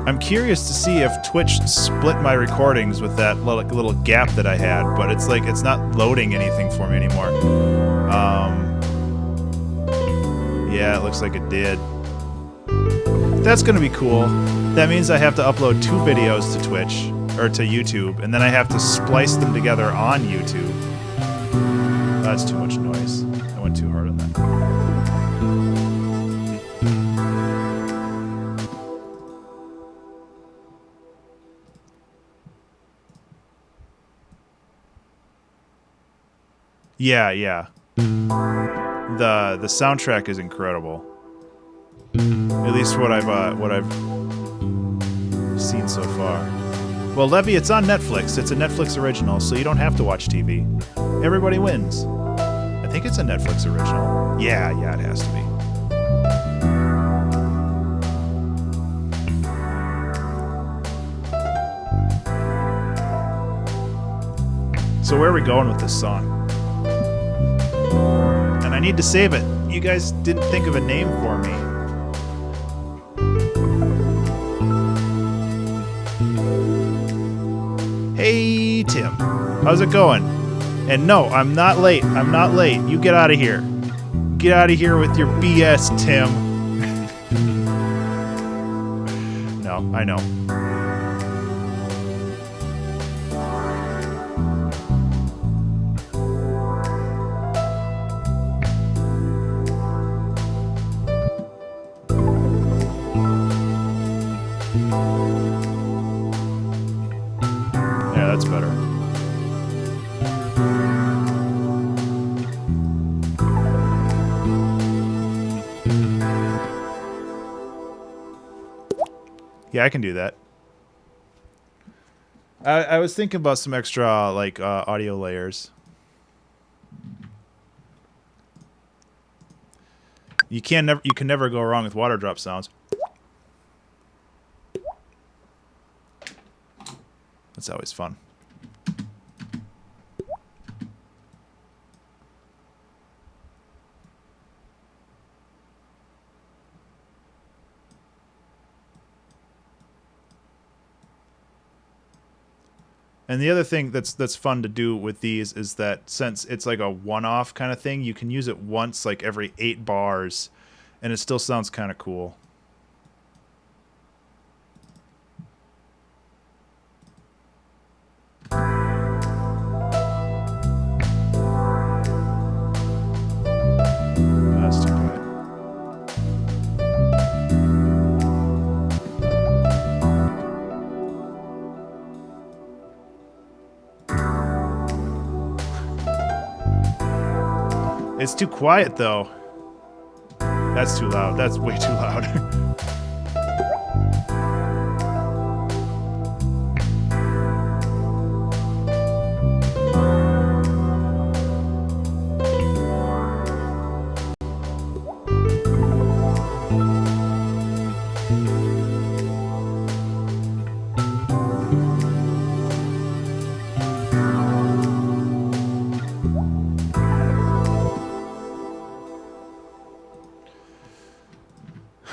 Speaker 1: I'm curious to see if Twitch split my recordings with that little gap that I had, but it's like it's not loading anything for me anymore. Yeah, it looks like it did. That's gonna be cool. That means I have to upload 2 videos to Twitch, or to YouTube, and then I have to splice them together on YouTube. That's too much noise. I went too hard on that. Yeah. The soundtrack is incredible. At least what I've seen so far. Well, Levy, it's on Netflix. It's a Netflix original, so you don't have to watch TV. Everybody wins. I think it's a Netflix original. Yeah, it has to be. So where are we going with this song? And I need to save it. You guys didn't think of a name for me. Hey, Tim. How's it going? And no, I'm not late. I'm not late. You get out of here. Get out of here with your BS, Tim. No, I know. Yeah, that's better. Yeah, I can do that. I was thinking about some extra like audio layers. You can never go wrong with water drop sounds. That's always fun. And the other thing that's fun to do with these is that since it's like a one-off kind of thing, you can use it once like every 8 bars, and it still sounds kind of cool. That's too quiet. It's too quiet, though. That's too loud. That's way too loud.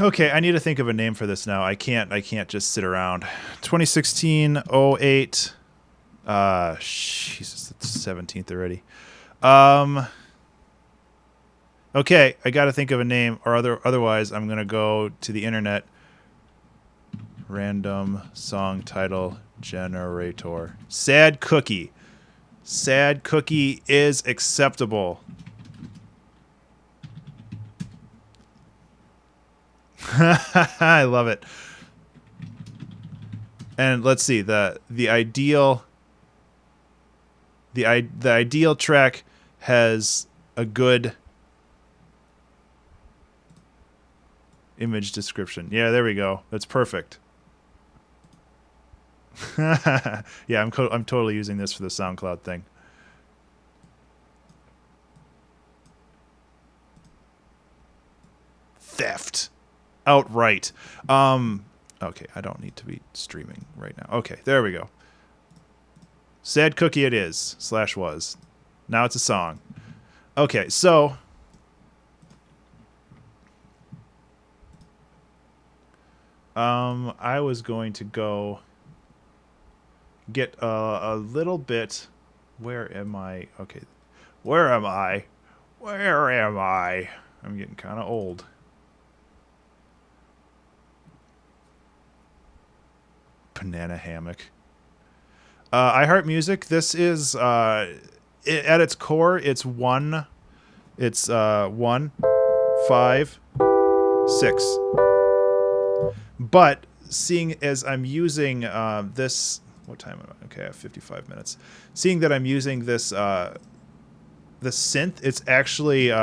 Speaker 1: Okay, I need to think of a name for this now. I can't just sit around. 2016-08. Jesus, it's 17th already. Okay, I got to think of a name, or otherwise I'm gonna go to the internet Random song title generator. Sad Cookie. Sad Cookie is acceptable. I love it. And let's see, the ideal track has a good image description. Yeah, there we go. That's perfect. Yeah, I'm totally using this for the SoundCloud thing. Theft. Outright. Okay, I don't need to be streaming right now. Okay, there we go. Sad Cookie it is, /was. Now it's a song. Okay, so I was going to go get a little bit. Where am I? Okay, where am I? Where am I? I'm getting kind of old. Banana hammock. iHeart Music. This is at its core. It's 1, 5, 6. But seeing as I'm using this, what time am I? Okay, I have 55 minutes. Seeing that I'm using this the synth, it's actually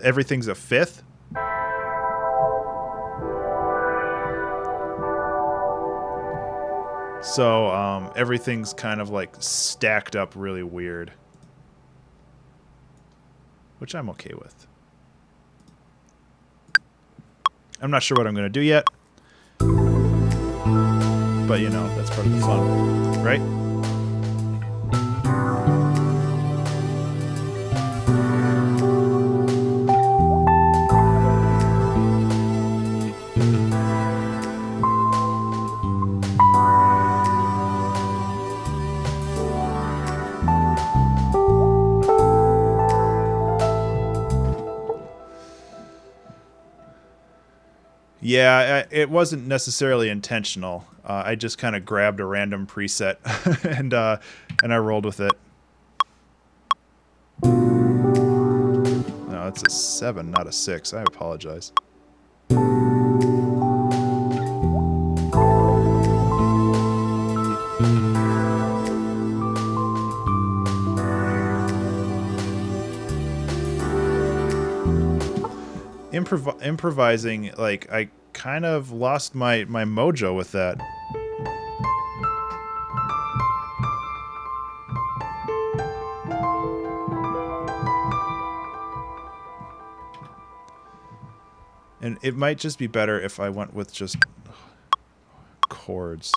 Speaker 1: everything's a fifth. So everything's kind of like stacked up really weird, which I'm okay with. I'm not sure what I'm going to do yet, but you know, that's part of the fun, right? Yeah, it wasn't necessarily intentional. I just kind of grabbed a random preset and I rolled with it. No, it's a 7, not a 6. I apologize. Improvising, like, I kind of lost my mojo with that. And it might just be better if I went with just chords.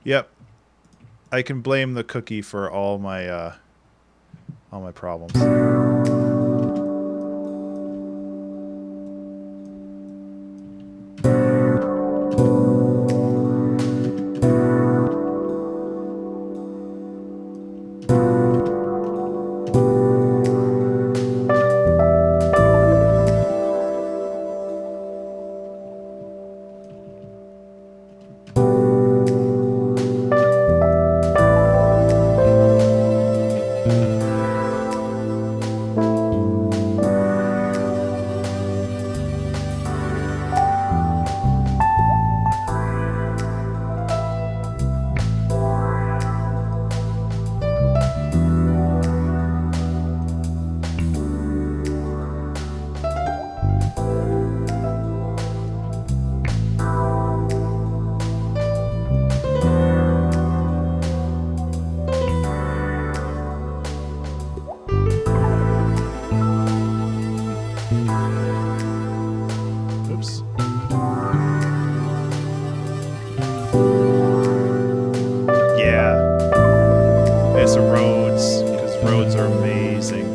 Speaker 1: Yep. I can blame the cookie for all my problems. get some Rhodes, because Rhodes are amazing.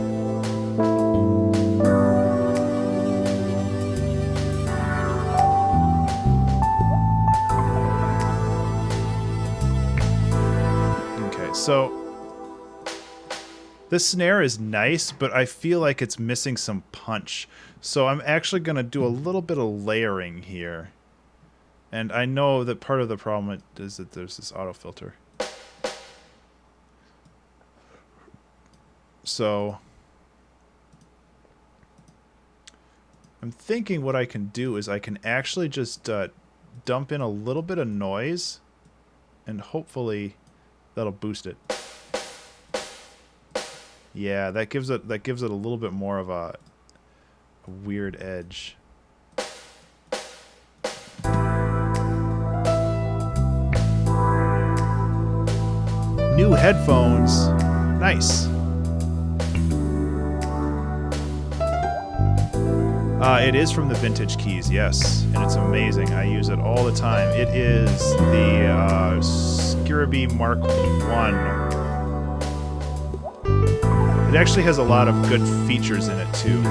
Speaker 1: Okay, so this snare is nice, but I feel like it's missing some punch. So I'm actually going to do a little bit of layering here. And I know that part of the problem is that there's this auto filter. So I'm thinking what I can do is I can actually just dump in a little bit of noise, and hopefully that'll boost it. Yeah, that gives it a little bit more of a weird edge. New headphones. Nice. It is from the Vintage Keys, yes, and it's amazing. I use it all the time. It is the Skirby Mark 1. It actually has a lot of good features in it too,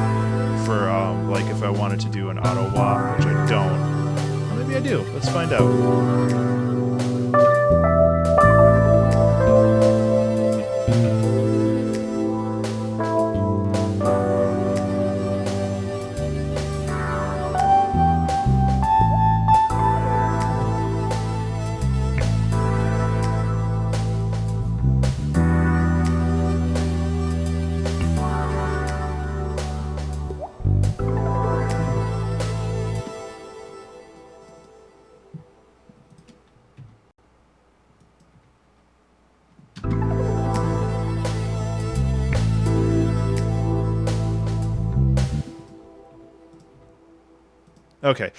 Speaker 1: for like if I wanted to do an auto wah, which I don't. Well, maybe I do. Let's find out. Okay.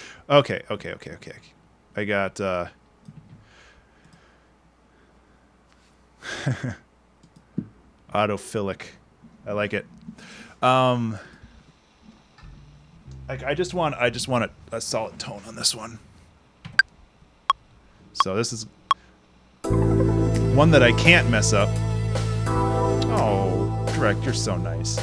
Speaker 1: I got autophilic. I like it. I just want a solid tone on this one. So this is one that I can't mess up. Oh, Direct, you're so nice.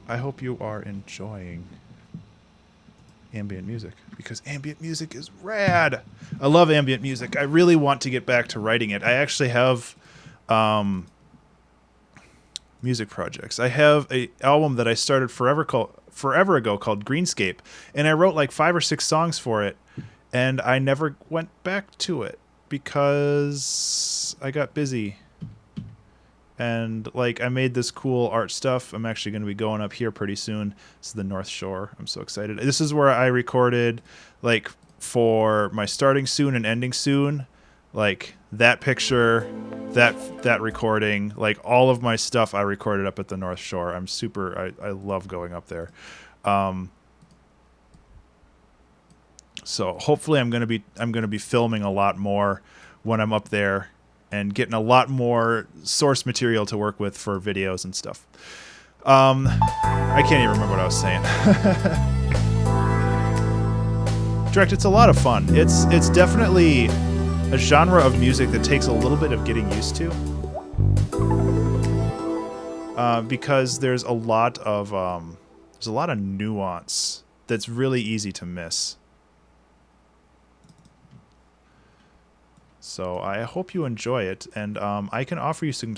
Speaker 1: I hope you are enjoying ambient music, because ambient music is rad. I love ambient music. I really want to get back to writing it. I actually have music projects. I have an album that I started forever ago called Greenscape, and I wrote like 5 or 6 songs for it, and I never went back to it because I got busy. And like I made this cool art stuff. I'm actually going to be going up here pretty soon. This is the North Shore. I'm so excited. This is where I recorded like for my starting soon and ending soon, like that picture, that recording, like all of my stuff I recorded up at the North Shore. I love going up there. So hopefully I'm going to be filming a lot more when I'm up there, and getting a lot more source material to work with for videos and stuff. I can't even remember what I was saying. Direct, it's a lot of fun. It's definitely a genre of music that takes a little bit of getting used to. Because there's a lot of nuance that's really easy to miss. So I hope you enjoy it, and I can offer you some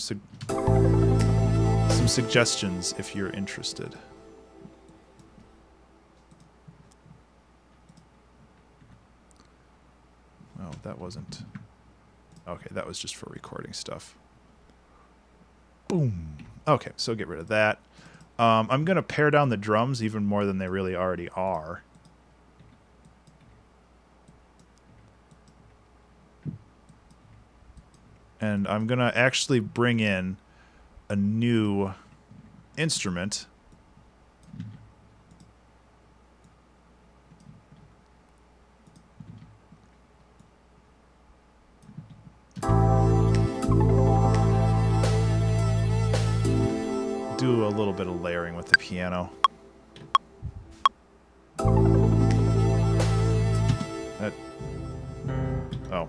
Speaker 1: suggestions if you're interested. Oh, that wasn't... Okay, that was just for recording stuff. Boom. Okay, so get rid of that. I'm going to pare down the drums even more than they really already are. And I'm going to actually bring in a new instrument. Do a little bit of layering with the piano. Oh.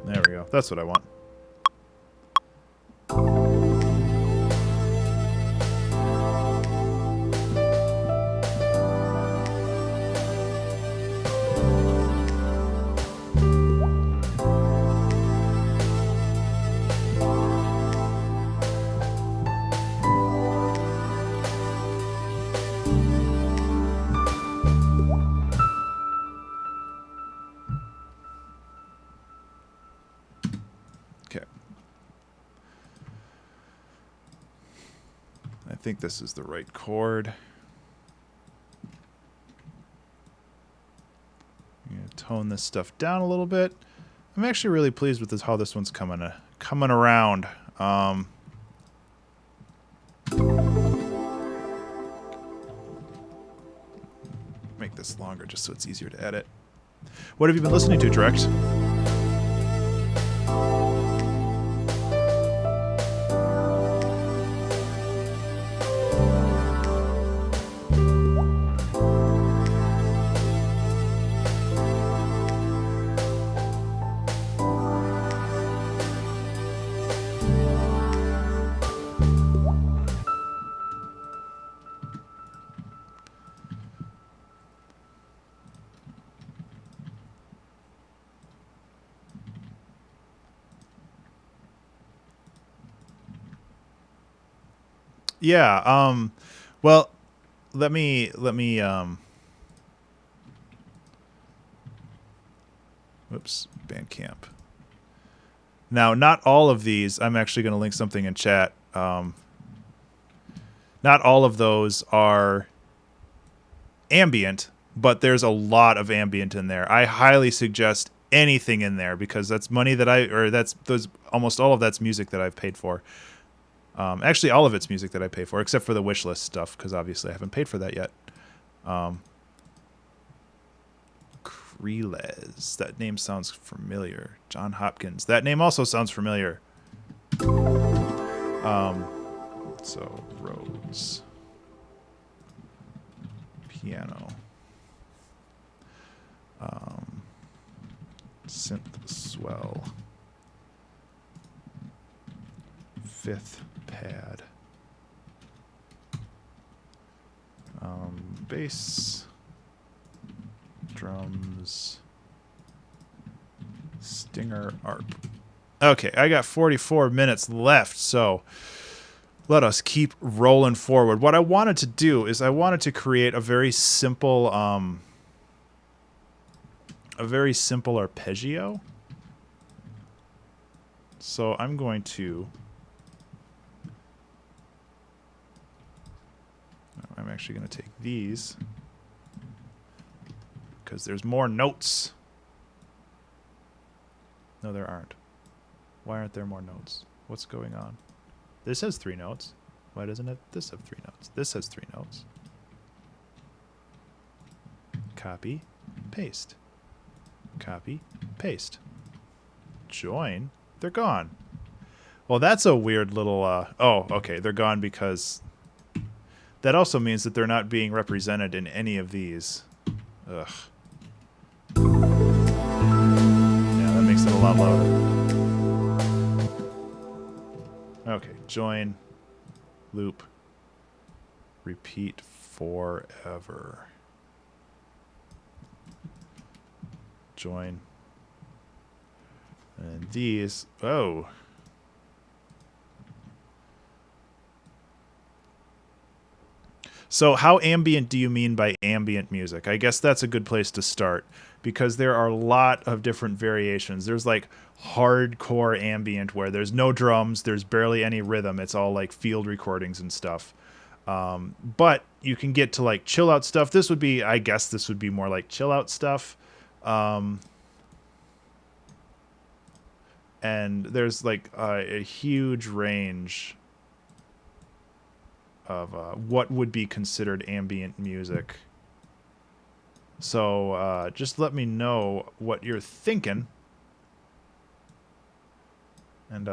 Speaker 1: There we go. That's what I want. Okay. I think this is the right chord. I'm gonna tone this stuff down a little bit. I'm actually really pleased with how this one's coming around. Make this longer just so it's easier to edit. What have you been listening to, Direct? Yeah, well, let me whoops, Bandcamp. Now, not all of these, I'm actually going to link something in chat. Not all of those are ambient, but there's a lot of ambient in there. I highly suggest anything in there because that's money that almost all of that's music that I've paid for. Actually, all of it's music that I pay for, except for the wishlist stuff, because obviously I haven't paid for that yet. Creelez. That name sounds familiar. John Hopkins. That name also sounds familiar. So, Rhodes. Piano. Synth swell. Fifth pad. Bass. Drums. Stinger ARP. Okay, I got 44 minutes left, so let us keep rolling forward. What I wanted to do is I wanted to create a very simple arpeggio. So I'm going to I'm actually going to take these because there's more notes. No, there aren't. Why aren't there more notes? What's going on? This has 3 notes. Why doesn't this have 3 notes? This has 3 notes. Copy, paste. Copy, paste. Join. They're gone. Well, that's a weird little... oh, okay. They're gone because... That also means that they're not being represented in any of these. Ugh. Yeah, that makes it a lot louder. Okay, join, loop, repeat forever. Join. And these, oh. So how ambient do you mean by ambient music? I guess that's a good place to start because there are a lot of different variations. There's like hardcore ambient where there's no drums, there's barely any rhythm. It's all like field recordings and stuff. But you can get to like chill out stuff. I guess this would be more like chill out stuff. And there's like a huge range of what would be considered ambient music. So just let me know what you're thinking. And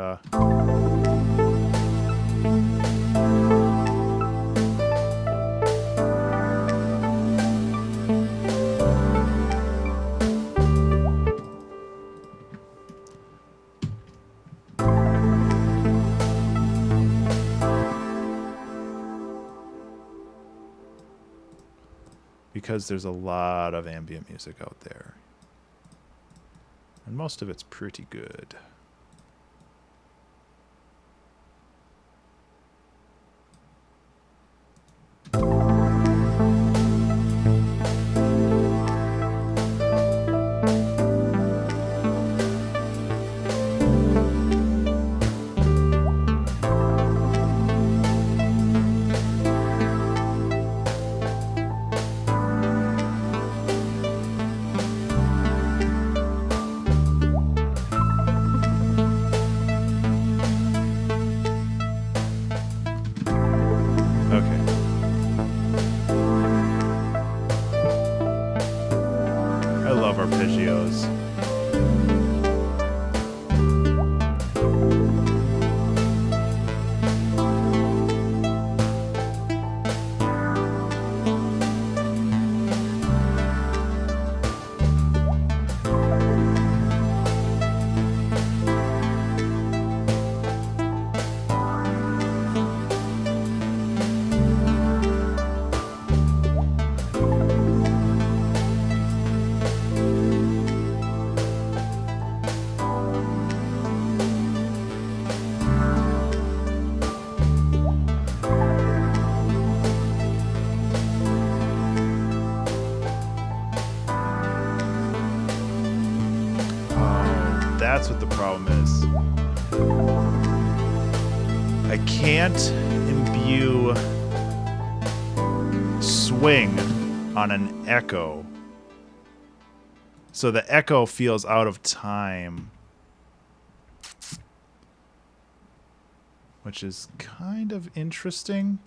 Speaker 1: because there's a lot of ambient music out there. And most of it's pretty good. Arpeggios. That's what the problem is. I can't imbue swing on an echo. So the echo feels out of time. Which is kind of interesting.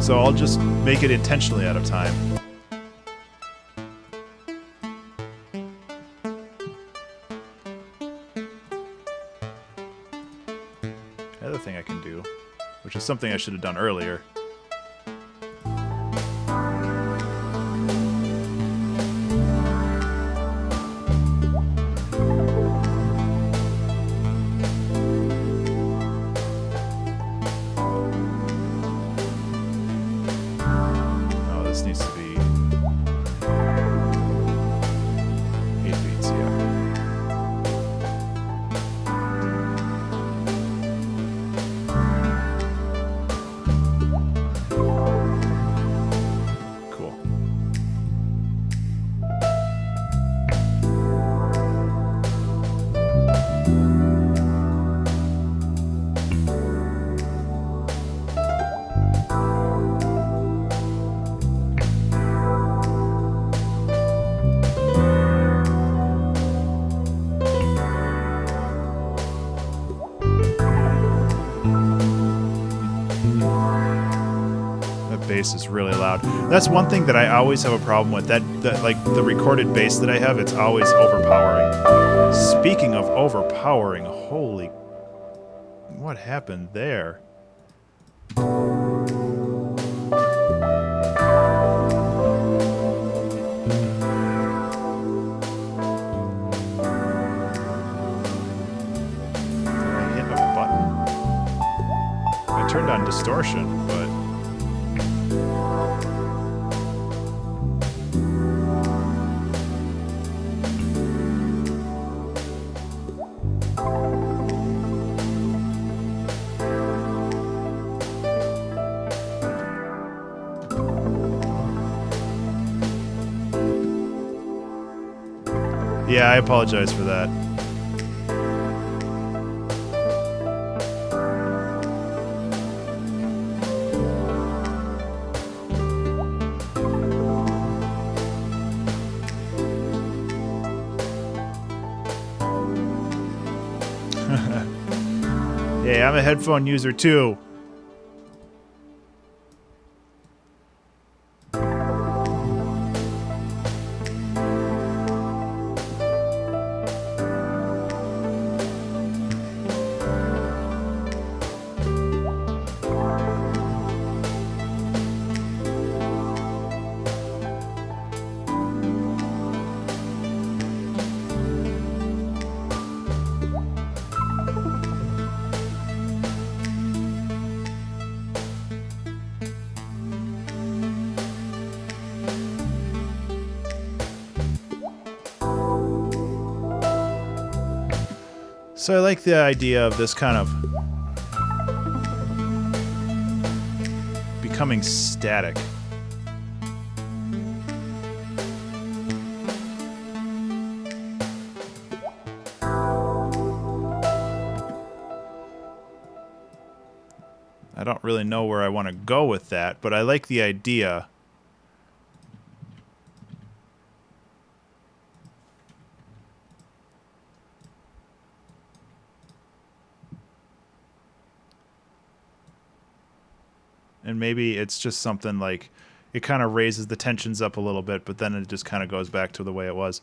Speaker 1: So I'll just make it intentionally out of time. The other thing I can do, which is something I should have done earlier. Bass is really loud. That's one thing that I always have a problem with. That like the recorded bass that I have, it's always overpowering. Speaking of overpowering, holy, what happened there? Did I hit a button? I turned on distortion, but yeah, I apologize for that. Yeah, I'm a headphone user too. So I like the idea of this kind of becoming static. I don't really know where I want to go with that, but I like the idea. And maybe it's just something like it kind of raises the tensions up a little bit, but then it just kind of goes back to the way it was.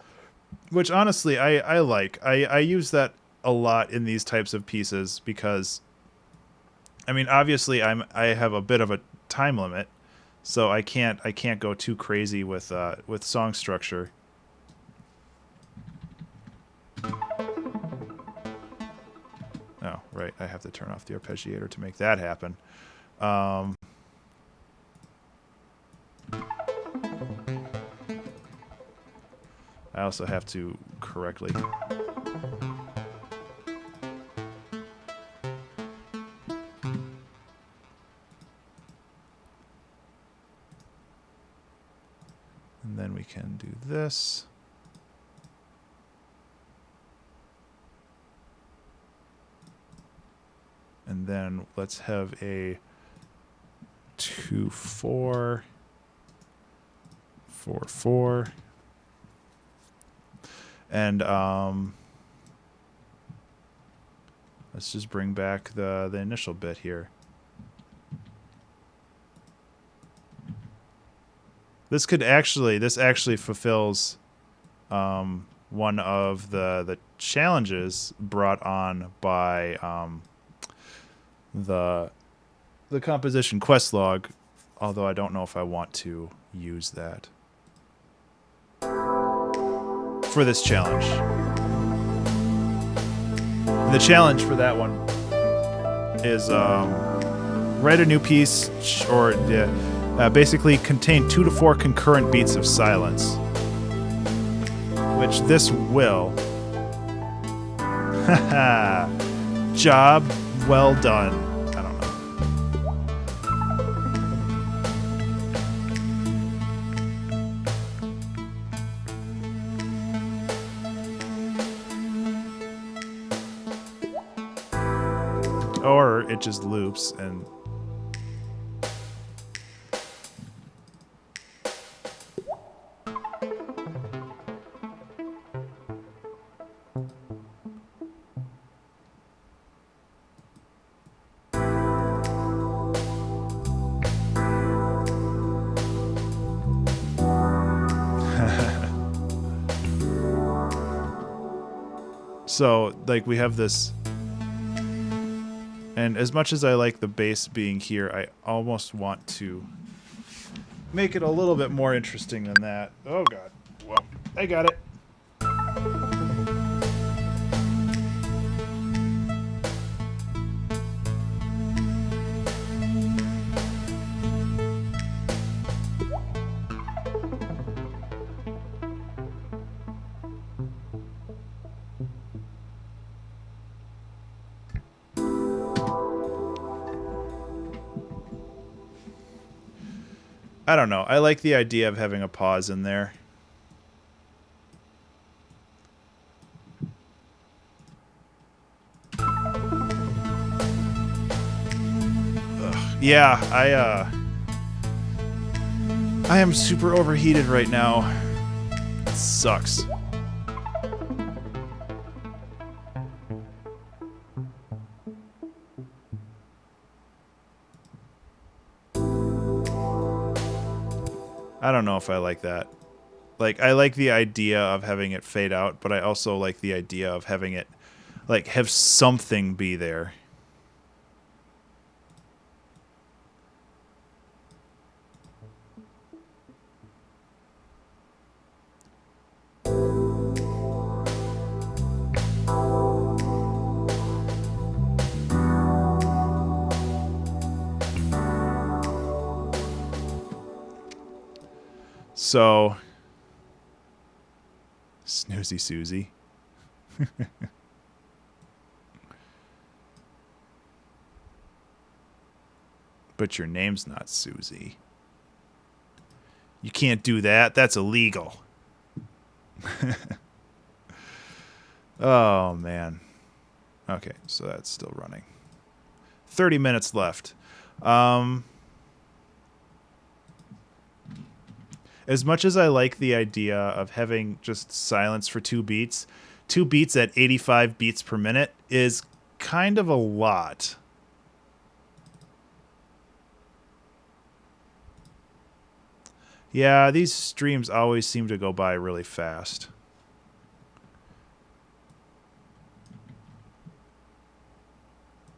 Speaker 1: Which honestly, I like. I use that a lot in these types of pieces because, I mean, obviously I have a bit of a time limit, so I can't go too crazy with song structure. Oh, right, I have to turn off the arpeggiator to make that happen. I also have to correctly. And then we can do this. And then let's have a 2 4 4 4. And let's just bring back the initial bit here. This actually fulfills one of the challenges brought on by the composition quest log, although I don't know if I want to use that for this challenge. And the challenge for that one is write a new piece or basically contain 2 to 4 concurrent beats of silence, which this will. Haha. Job well done. I don't know. Or it just loops and so like we have this. And as much as I like the bass being here, I almost want to make it a little bit more interesting than that. Oh, God. Whoa. I got it. I don't know. I like the idea of having a pause in there. Ugh. Yeah, I am super overheated right now. It sucks. I don't know if I like that. Like, I like the idea of having it fade out, but I also like the idea of having it, like, have something be there. So, Snoozy Susie. But your name's not Susie. You can't do that. That's illegal. Oh, man. Okay, so that's still running. 30 minutes left. As much as I like the idea of having just silence for 2 beats at 85 beats per minute is kind of a lot. Yeah, these streams always seem to go by really fast.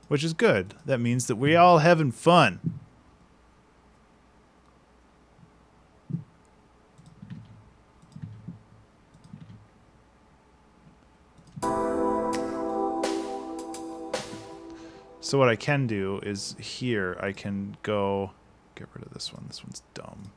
Speaker 1: Which is good. That means that we're all having fun. So what I can do is here I can go get rid of this one. This one's dumb.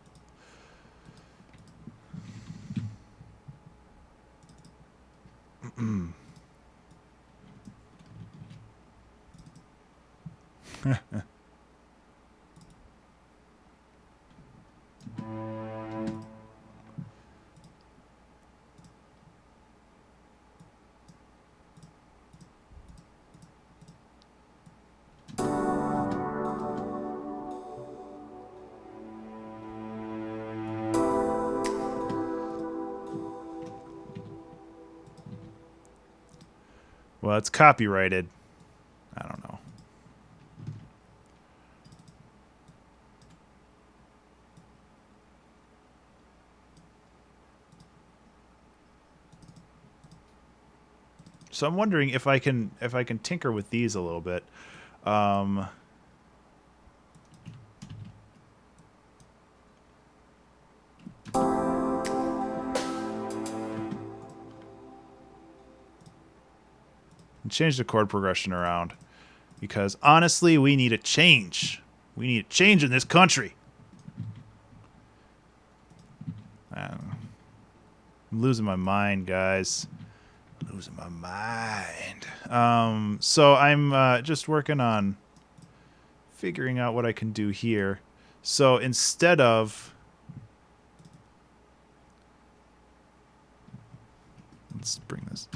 Speaker 1: Well, it's copyrighted. I don't know. So I'm wondering if I can tinker with these a little bit. And change the chord progression around. Because honestly, we need a change. We need a change in this country. I'm losing my mind, guys. Losing my mind. So I'm just working on figuring out what I can do here. So instead of... Let's bring this...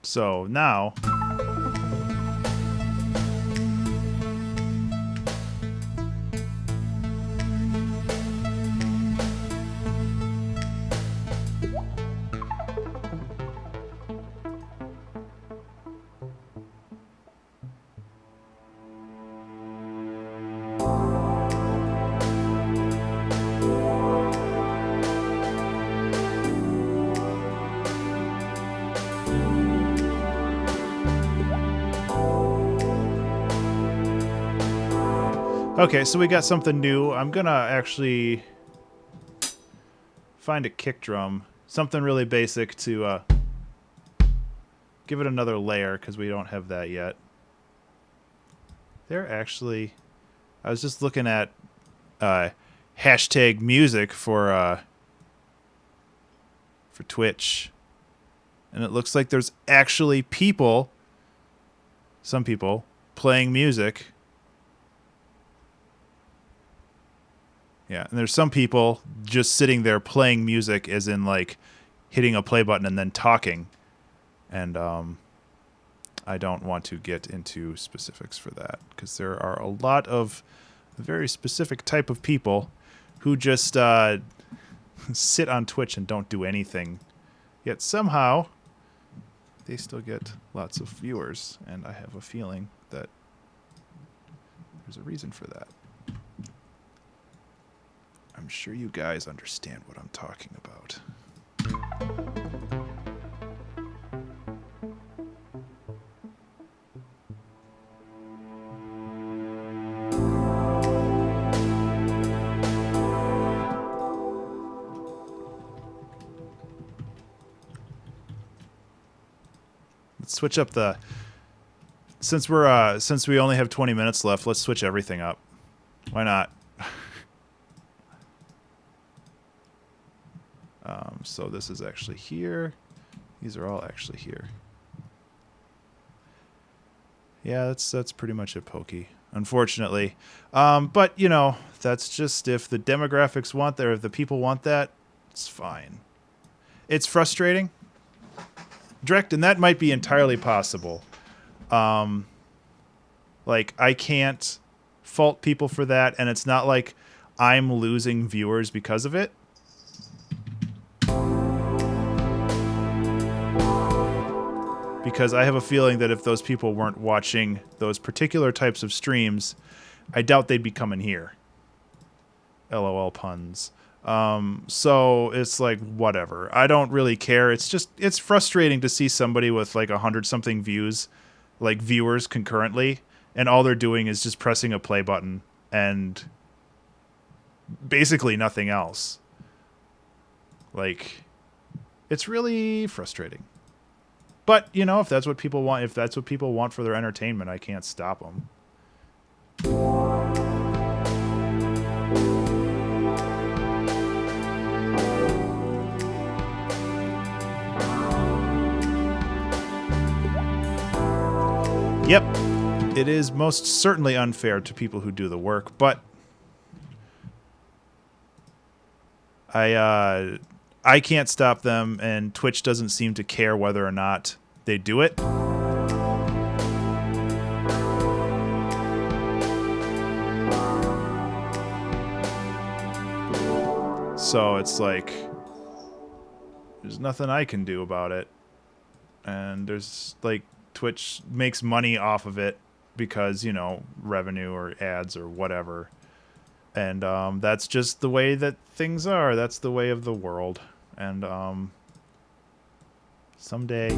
Speaker 1: So now... Okay, so we got something new. I'm gonna actually find a kick drum. Something really basic to give it another layer, because we don't have that yet. They're actually... I was just looking at hashtag music for Twitch. And it looks like there's actually people, some people, playing music. Yeah, and there's some people just sitting there playing music, as in, like, hitting a play button and then talking. And I don't want to get into specifics for that, because there are a lot of very specific type of people who just sit on Twitch and don't do anything. Yet somehow they still get lots of viewers, and I have a feeling that there's a reason for that. I'm sure you guys understand what I'm talking about. Let's switch up the... Since we only have 20 minutes left, let's switch everything up. Why not? So this is actually here. These are all actually here. Yeah, that's pretty much it, Pokey. Unfortunately. But, you know, that's just if the demographics want that, or if the people want that, it's fine. It's frustrating. Direct, and that might be entirely possible. Like, I can't fault people for that, and it's not like I'm losing viewers because of it. Because I have a feeling that if those people weren't watching those particular types of streams, I doubt they'd be coming here. LOL puns. So it's like, whatever. I don't really care. It's frustrating to see somebody with like 100-something views, like viewers concurrently, and all they're doing is just pressing a play button and basically nothing else. Like, it's really frustrating. But, you know, if that's what people want for their entertainment, I can't stop them. Yep, it is most certainly unfair to people who do the work, but I can't stop them, and Twitch doesn't seem to care whether or not they do it. So it's like, there's nothing I can do about it. And there's like, Twitch makes money off of it because, you know, revenue or ads or whatever. And that's just the way that things are. That's the way of the world. And someday...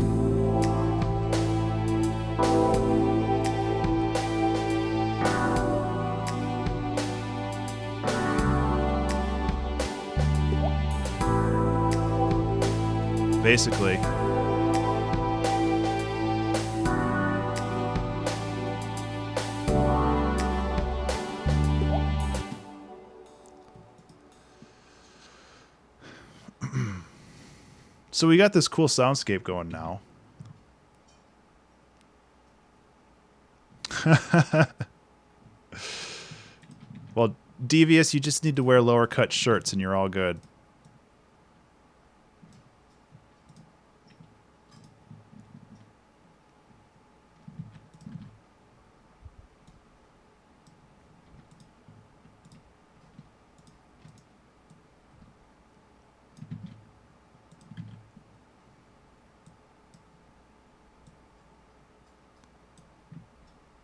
Speaker 1: Basically. So we got this cool soundscape going now. Well, Devious, you just need to wear lower cut shirts and you're all good.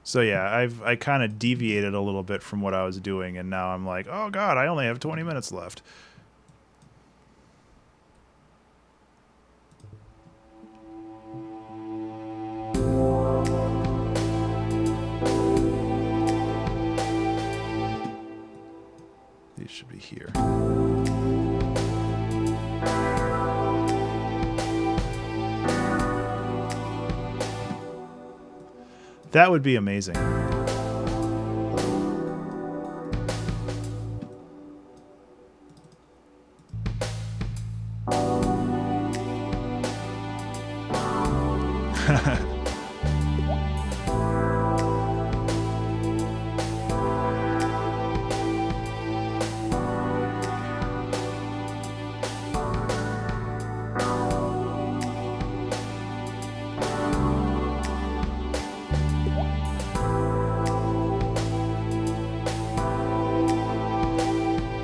Speaker 1: So yeah, I kind of deviated a little bit from what I was doing, and now I'm like, oh god, I only have 20 minutes left. These should be here. That would be amazing.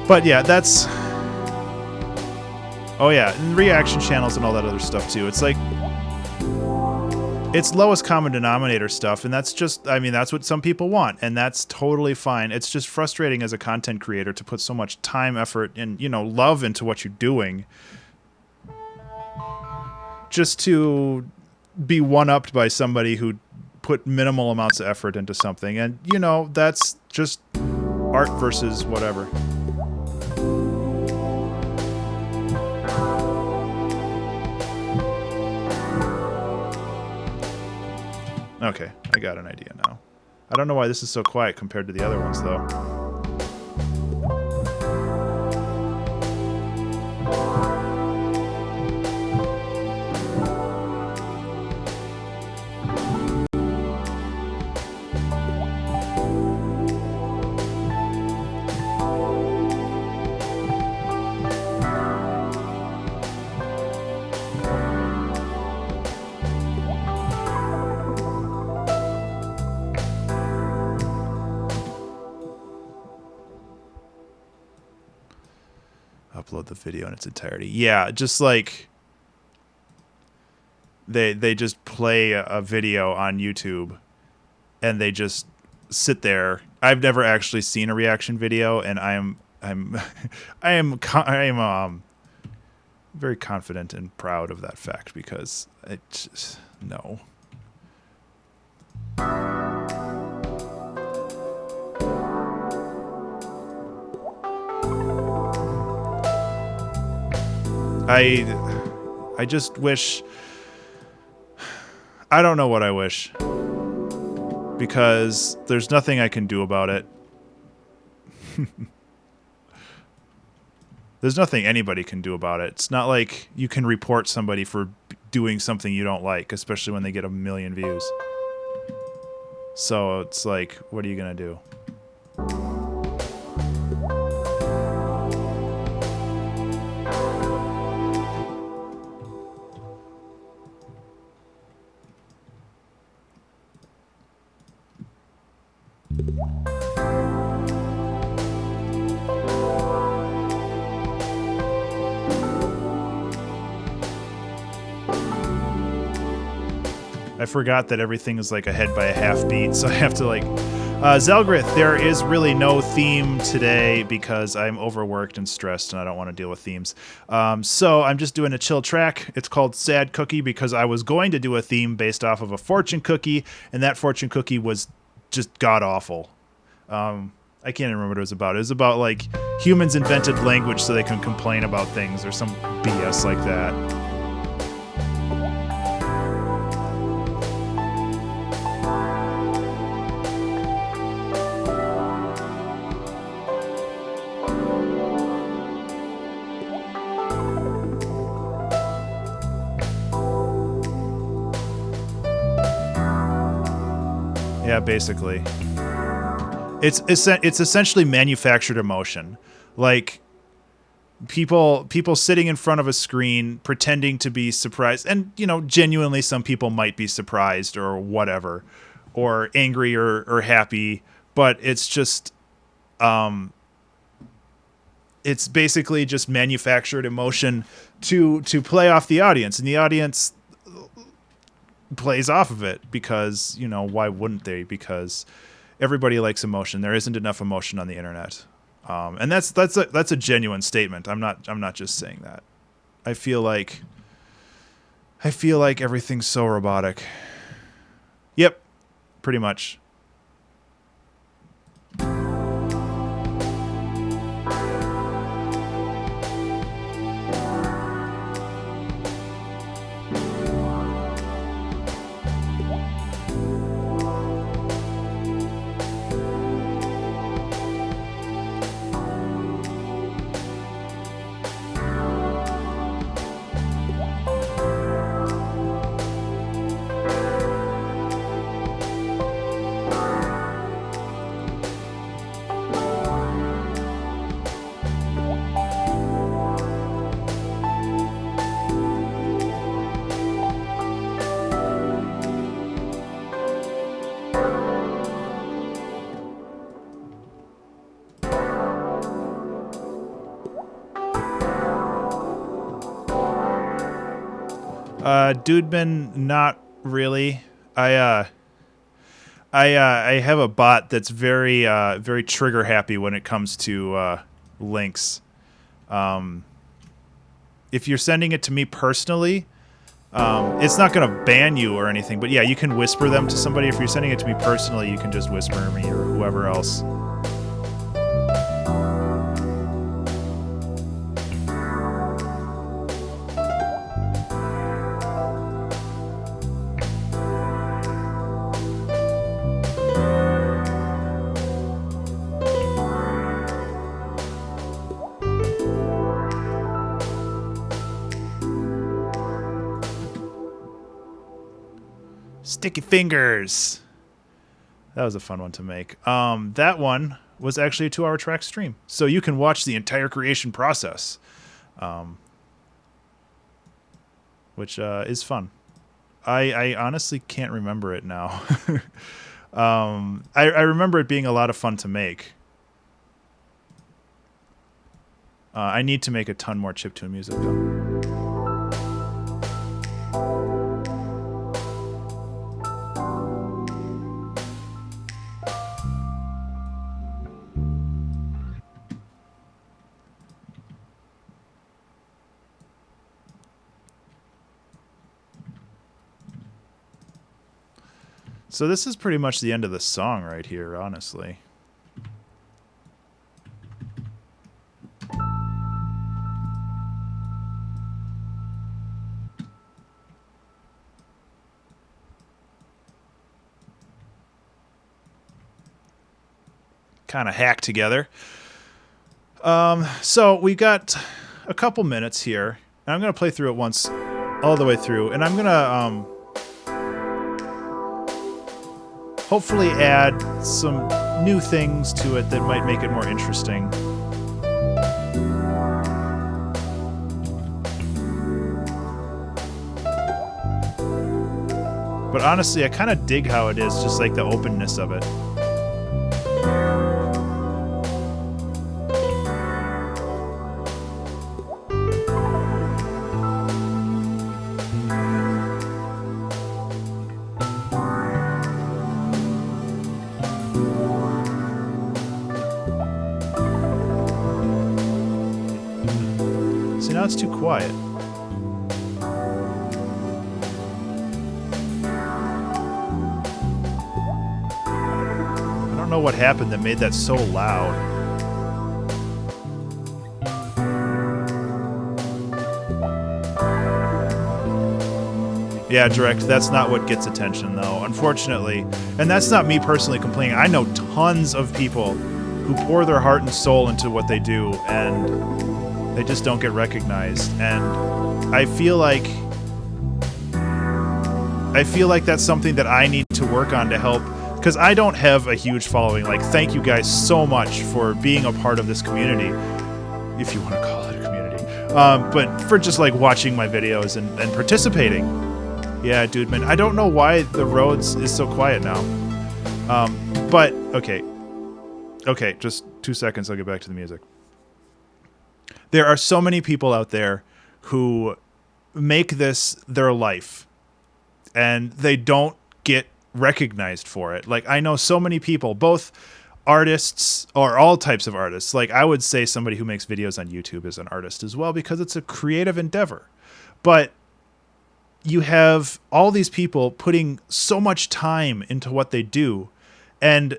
Speaker 1: But yeah, that's... Oh yeah, and reaction channels and all that other stuff too. It's like... It's lowest common denominator stuff, and that's just, I mean, that's what some people want, and that's totally fine. It's just frustrating as a content creator to put so much time, effort, and, you know, love into what you're doing just to be one-upped by somebody who put minimal amounts of effort into something. And, you know, that's just art versus whatever. Okay, I got an idea now. I don't know why this is so quiet compared to the other ones, though. Upload the video in its entirety. Yeah, just like they just play a video on YouTube and they just sit there. I've never actually seen a reaction video, and I am very confident and proud of that fact, because it just, no. I just wish, I don't know what I wish, because there's nothing I can do about it. There's nothing anybody can do about it. It's not like you can report somebody for doing something you don't like, especially when they get 1 million views. So it's like, what are you gonna do? I forgot that everything is like ahead by a half beat, so I have to like... Zelgrith, there is really no theme today because I'm overworked and stressed and I don't want to deal with themes. So I'm just doing a chill track. It's called Sad Cookie because I was going to do a theme based off of a fortune cookie, and that fortune cookie was just god-awful. I can't even remember what it was about. It was about, like, humans invented language so they can complain about things or some BS like that. Yeah, basically. It's essentially manufactured emotion. Like, people sitting in front of a screen pretending to be surprised, and, you know, genuinely some people might be surprised or whatever, or angry or happy, but it's just it's basically just manufactured emotion to play off the audience, and the audience plays off of it because, you know, why wouldn't they? Because everybody likes emotion. There isn't enough emotion on the internet, and that's a genuine statement. I'm not just saying that. I feel like everything's so robotic. Yep, pretty much. Dudeman, not Really? I have a bot that's very trigger happy when it comes to links. If you're sending it to me personally, it's not going to ban you or anything. But yeah, you can whisper them to somebody. If you're sending it to me personally, you can just whisper me or whoever else. Sticky Fingers. That was a fun one to make. That one was actually a 2-hour track stream. So you can watch the entire creation process, which is fun. I honestly can't remember it now. I remember it being a lot of fun to make. I need to make a ton more chiptune music, though. So this is pretty much the end of the song right here, honestly. Kind of hacked together. So we got a couple minutes here, and I'm going to play through it once, all the way through, and I'm going to hopefully add some new things to it that might make it more interesting. But honestly, I kind of dig how it is, just like the openness of it. See, now it's too quiet. I don't know what happened that made that so loud. Yeah, Direct, that's not what gets attention, though, unfortunately. And that's not me personally complaining. I know tons of people who pour their heart and soul into what they do, and they just don't get recognized. And I feel like that's something that I need to work on to help, because I don't have a huge following. Like, thank you guys so much for being a part of this community, if you want to call it a community. But for just like watching my videos and participating. Yeah, dude, man, I don't know why the Rhodes is so quiet now. But okay, just 2 seconds. I'll get back to the music. There are so many people out there who make this their life, and they don't get recognized for it. Like, I know so many people, both artists or all types of artists. Like, I would say somebody who makes videos on YouTube is an artist as well, because it's a creative endeavor. But you have all these people putting so much time into what they do, and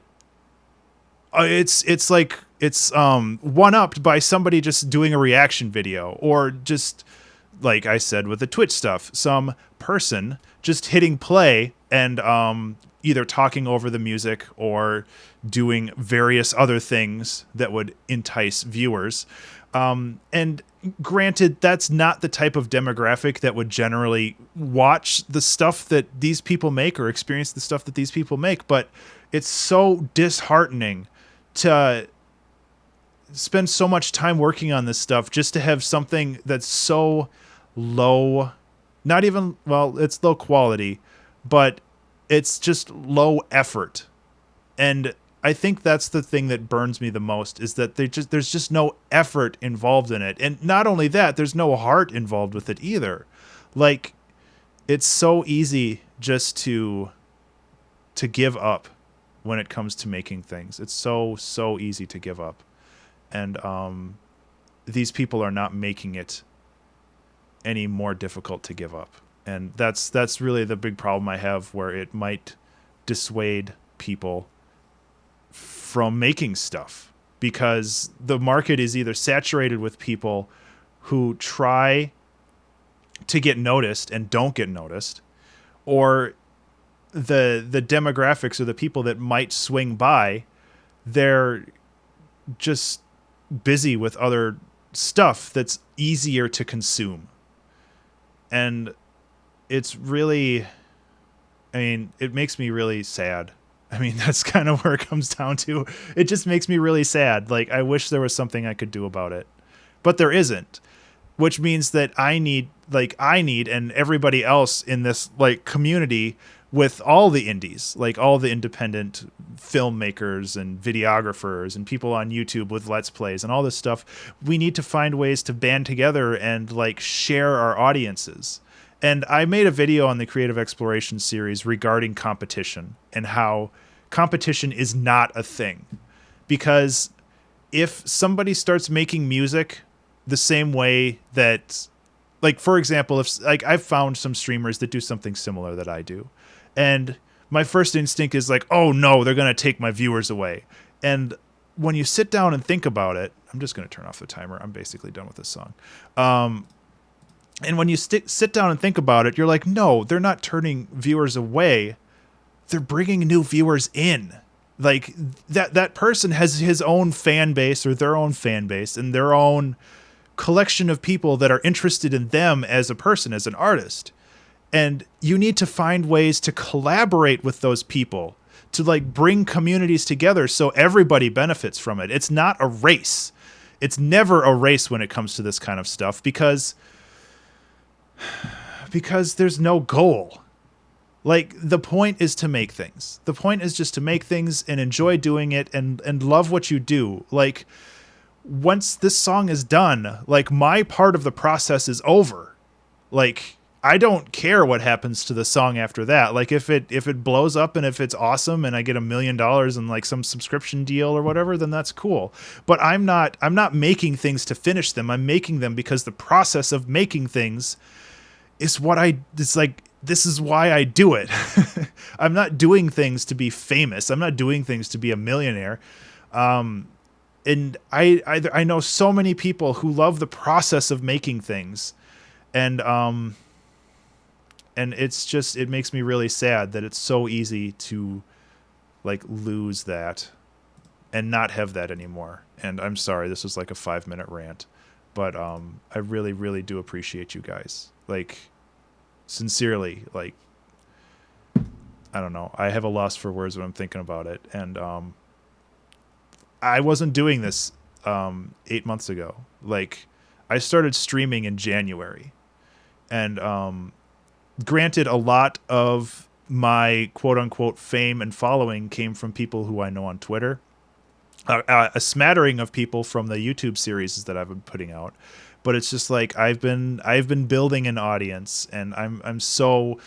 Speaker 1: it's like it's one-upped by somebody just doing a reaction video, or just, like I said with the Twitch stuff, some person just hitting play and either talking over the music or doing various other things that would entice viewers. And granted, that's not the type of demographic that would generally watch the stuff that these people make or experience the stuff that these people make, but it's so disheartening to spend so much time working on this stuff just to have something that's so low, not even, well, it's low quality, but it's just low effort. And I think that's the thing that burns me the most, is that there's just no effort involved in it. And not only that, there's no heart involved with it either. Like, it's so easy just to give up when it comes to making things. It's so easy to give up. And these people are not making it any more difficult to give up. And that's really the big problem I have, where it might dissuade people from making stuff, because the market is either saturated with people who try to get noticed and don't get noticed, or the demographics or the people that might swing by, they're just busy with other stuff that's easier to consume. And it's really, I mean, it makes me really sad. I mean, that's kind of where it comes down to. It just makes me really sad. Like, I wish there was something I could do about it, but there isn't, which means that I need, and everybody else in this like community with all the indies, like all the independent filmmakers and videographers and people on YouTube with Let's Plays and all this stuff, we need to find ways to band together and like share our audiences. And I made a video on the Creative Exploration series regarding competition and how competition is not a thing. Because if somebody starts making music the same way that, like, for example, if like I've found some streamers that do something similar that I do, and my first instinct is like, oh no, they're going to take my viewers away. And when you sit down and think about it, I'm just going to turn off the timer. I'm basically done with this song. And when you sit down and think about it, you're like, no, they're not turning viewers away. They're bringing new viewers in. Like that person has his own fan base or their own fan base and their own collection of people that are interested in them as a person, as an artist. And you need to find ways to collaborate with those people, to like bring communities together so everybody benefits from it. It's not a race. It's never a race when it comes to this kind of stuff, because there's no goal. Like, the point is to make things. The point is just to make things and enjoy doing it and love what you do. Like, once this song is done, like, my part of the process is over. Like, I don't care what happens to the song after that. Like, if it blows up and if it's awesome and I get $1 million and like some subscription deal or whatever, then that's cool. But I'm not making things to finish them. I'm making them because the process of making things is this is why I do it. I'm not doing things to be famous. I'm not doing things to be a millionaire. And I know so many people who love the process of making things, and it's just, it makes me really sad that it's so easy to like lose that and not have that anymore. And I'm sorry, this was like a 5-minute rant, but I really, really do appreciate you guys. Like, sincerely, like, I don't know. I have a loss for words when I'm thinking about it. And I wasn't doing this 8 months ago. Like, I started streaming in January. And granted, a lot of my quote-unquote fame and following came from people who I know on Twitter. A smattering of people from the YouTube series that I've been putting out. But it's just like I've been building an audience, and I'm so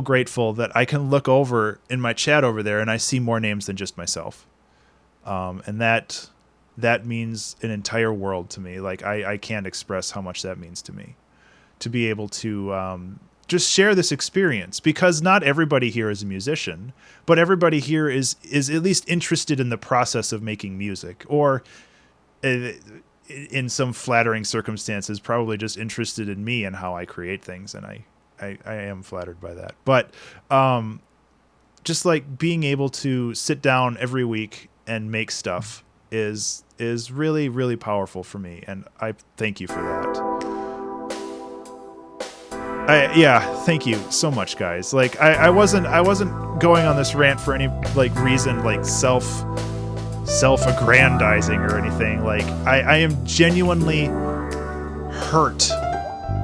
Speaker 1: grateful that I can look over in my chat over there and I see more names than just myself. And that means an entire world to me. Like, I can't express how much that means to me, to be able to just share this experience, because not everybody here is a musician, but everybody here is at least interested in the process of making music, or in some flattering circumstances, probably just interested in me and how I create things. And I am flattered by that. But just like being able to sit down every week and make stuff is really, really powerful for me. And I thank you for that. Yeah, thank you so much, guys. Like, I wasn't going on this rant for any like reason, like self-aggrandizing or anything. Like, I am genuinely hurt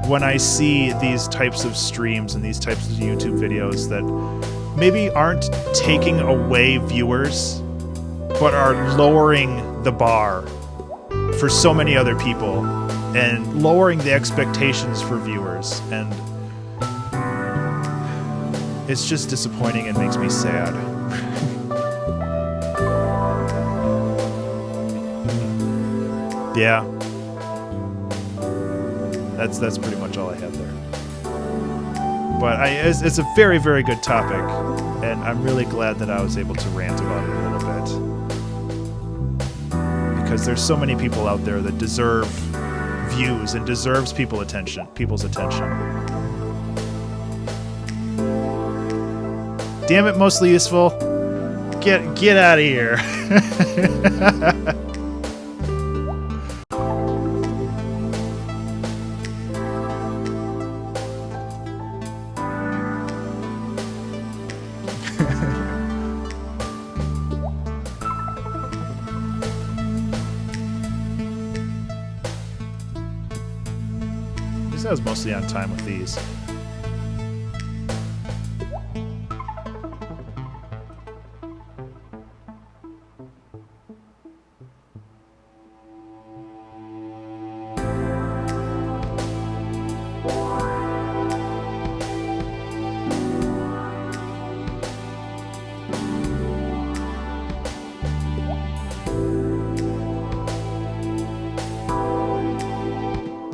Speaker 1: when I see these types of streams and these types of YouTube videos that maybe aren't taking away viewers, but are lowering the bar for so many other people and lowering the expectations for viewers. And It's just disappointing and makes me sad. Yeah. That's pretty much all I have there. But it's a very, very good topic, and I'm really glad that I was able to rant about it a little bit. Because there's so many people out there that deserve views and deserves people's attention. Damn it, Mostly Useful. Get out of here. I was mostly on time with these.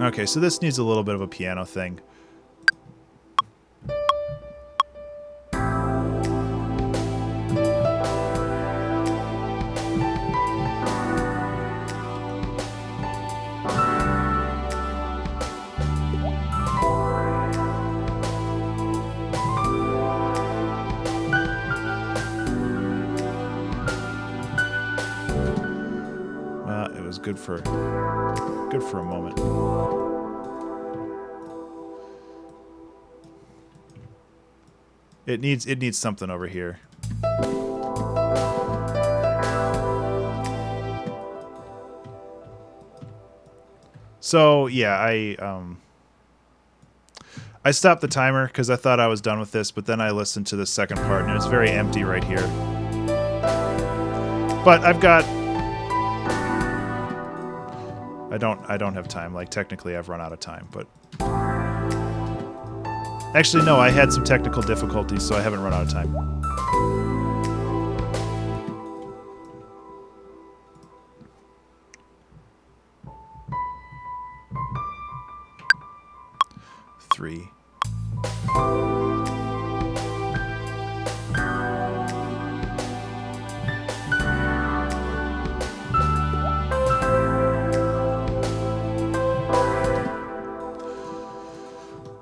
Speaker 1: Okay, so this needs a little bit of a piano thing. It was good for a moment. It needs something over here. So yeah, I stopped the timer because I thought I was done with this, but then I listened to the second part and it was very empty right here. But I don't have time. Like technically I've run out of time, but actually no, I had some technical difficulties, so I haven't run out of time. Three.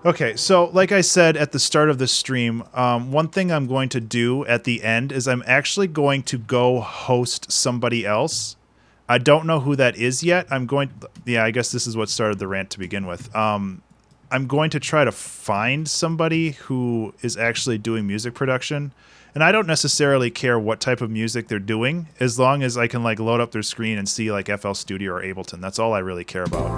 Speaker 1: Okay, so like I said at the start of the stream, one thing I'm going to do at the end is I'm actually going to go host somebody else. I don't know who that is yet. Yeah, I guess this is what started the rant to begin with. I'm going to try to find somebody who is actually doing music production. And I don't necessarily care what type of music they're doing, as long as I can like load up their screen and see like FL Studio or Ableton. That's all I really care about.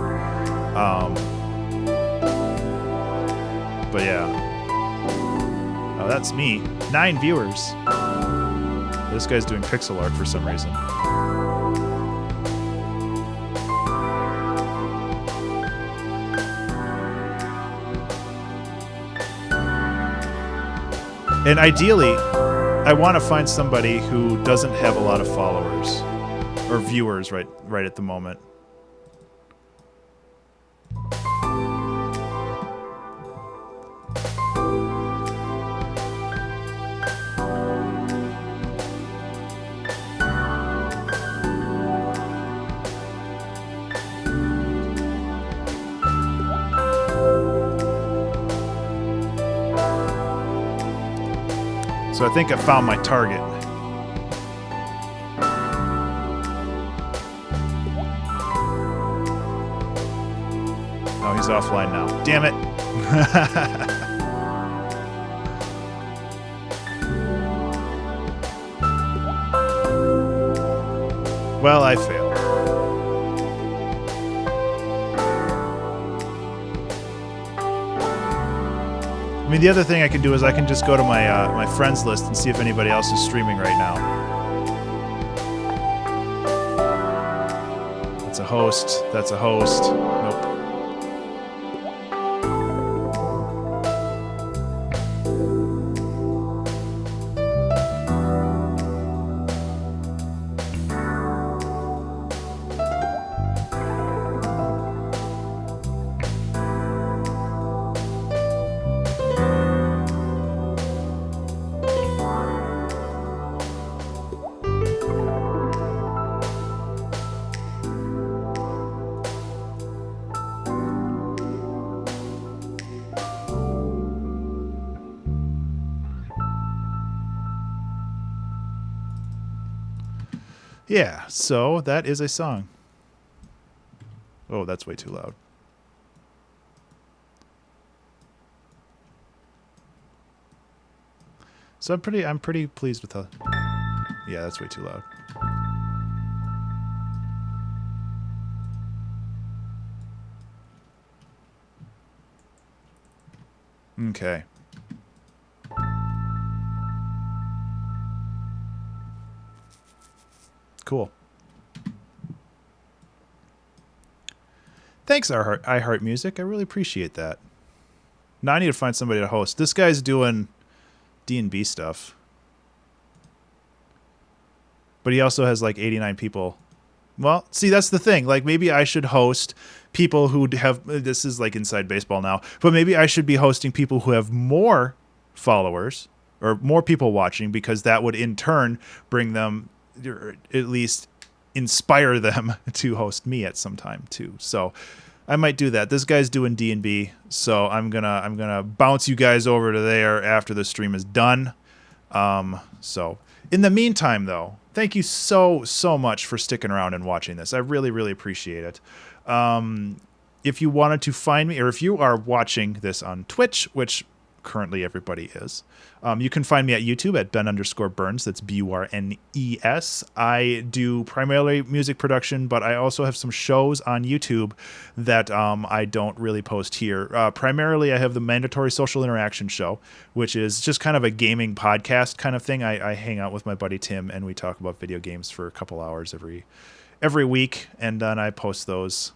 Speaker 1: But yeah. Oh, that's me. 9 viewers. This guy's doing pixel art for some reason. And ideally, I want to find somebody who doesn't have a lot of followers or viewers right at the moment. So I think I found my target. Oh, he's offline now. Damn it. Well, I failed. I mean, the other thing I can do is I can just go to my my friends list and see if anybody else is streaming right now. That's a host. That's a host. Nope. Yeah, so that is a song. Oh, that's way too loud. So I'm pretty pleased with how. Yeah, that's way too loud. Okay. Cool. Thanks, iHeart Music. I really appreciate that. Now I need to find somebody to host. This guy's doing D&B stuff. But he also has like 89 people. Well, see, that's the thing. Like, maybe I should host people who have... This is like inside baseball now. But maybe I should be hosting people who have more followers or more people watching, because that would in turn bring them, or at least inspire them to host me at some time too. So I might do that. This guy's doing D&B, so I'm gonna bounce you guys over to there after the stream is done. So in the meantime, though, thank you so much for sticking around and watching this. I really, really appreciate it. If you wanted to find me, or if you are watching this on Twitch, which currently everybody is, you can find me at YouTube at Ben_Burns. That's BURNES. I do primarily music production, but I also have some shows on YouTube that I don't really post here. Primarily, I have the Mandatory Social Interaction Show, which is just kind of a gaming podcast kind of thing. I hang out with my buddy Tim, and we talk about video games for a couple hours every week, and then I post those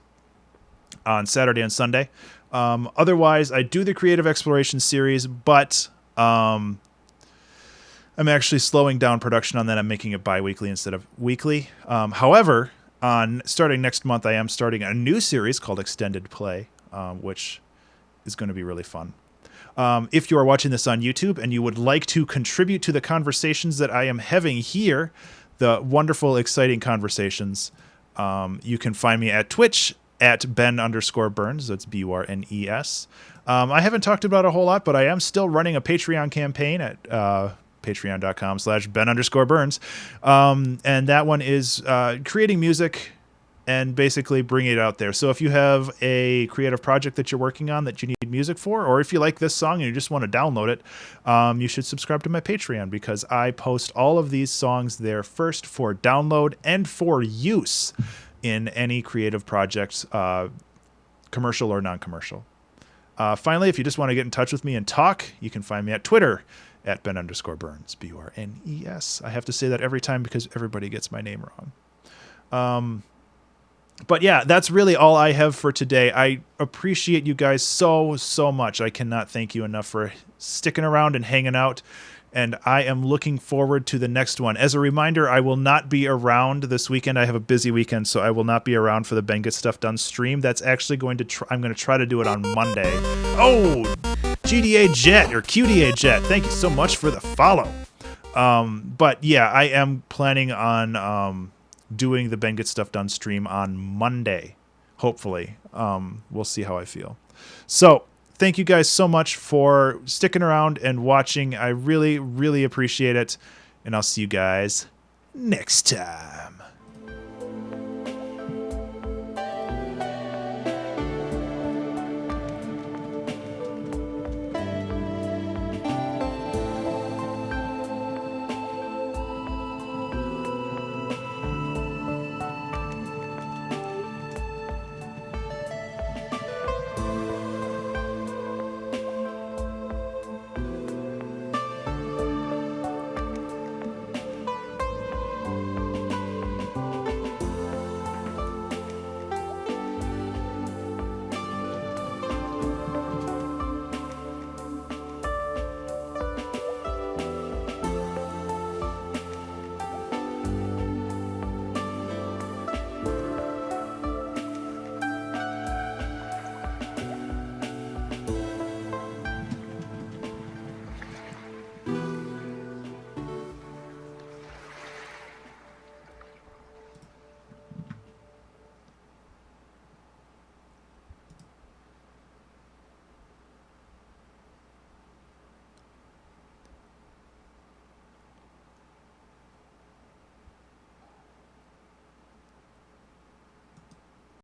Speaker 1: on Saturday and Sunday. Otherwise, I do the Creative Exploration series, but I'm actually slowing down production on that. I'm making it bi-weekly instead of weekly. However, starting next month, I am starting a new series called Extended Play, which is going to be really fun. If you are watching this on YouTube and you would like to contribute to the conversations that I am having here, the wonderful, exciting conversations, you can find me at Twitch at Ben_Burns. That's BURNES. I haven't talked about a whole lot, but I am still running a Patreon campaign at patreon.com/Ben_Burns. And that one is creating music and basically bringing it out there. So if you have a creative project that you're working on that you need music for, or if you like this song and you just want to download it, you should subscribe to my Patreon, because I post all of these songs there first for download and for use in any creative projects, commercial or non-commercial. Finally, if you just want to get in touch with me and talk, you can find me at Twitter at Ben_Burns, BURNES. I have to say that every time because everybody gets my name wrong. But yeah, that's really all I have for today. I appreciate you guys so much. I cannot thank you enough for sticking around and hanging out. And I am looking forward to the next one. As a reminder, I will not be around this weekend. I have a busy weekend, so I will not be around for the Ben Get Stuff Done stream. That's actually I'm going to try to do it on Monday. Oh, GDA Jet, or QDA Jet, thank you so much for the follow. But yeah, I am planning on doing the Ben Get Stuff Done stream on Monday, hopefully. We'll see how I feel. So thank you guys so much for sticking around and watching. I really, really appreciate it. And I'll see you guys next time.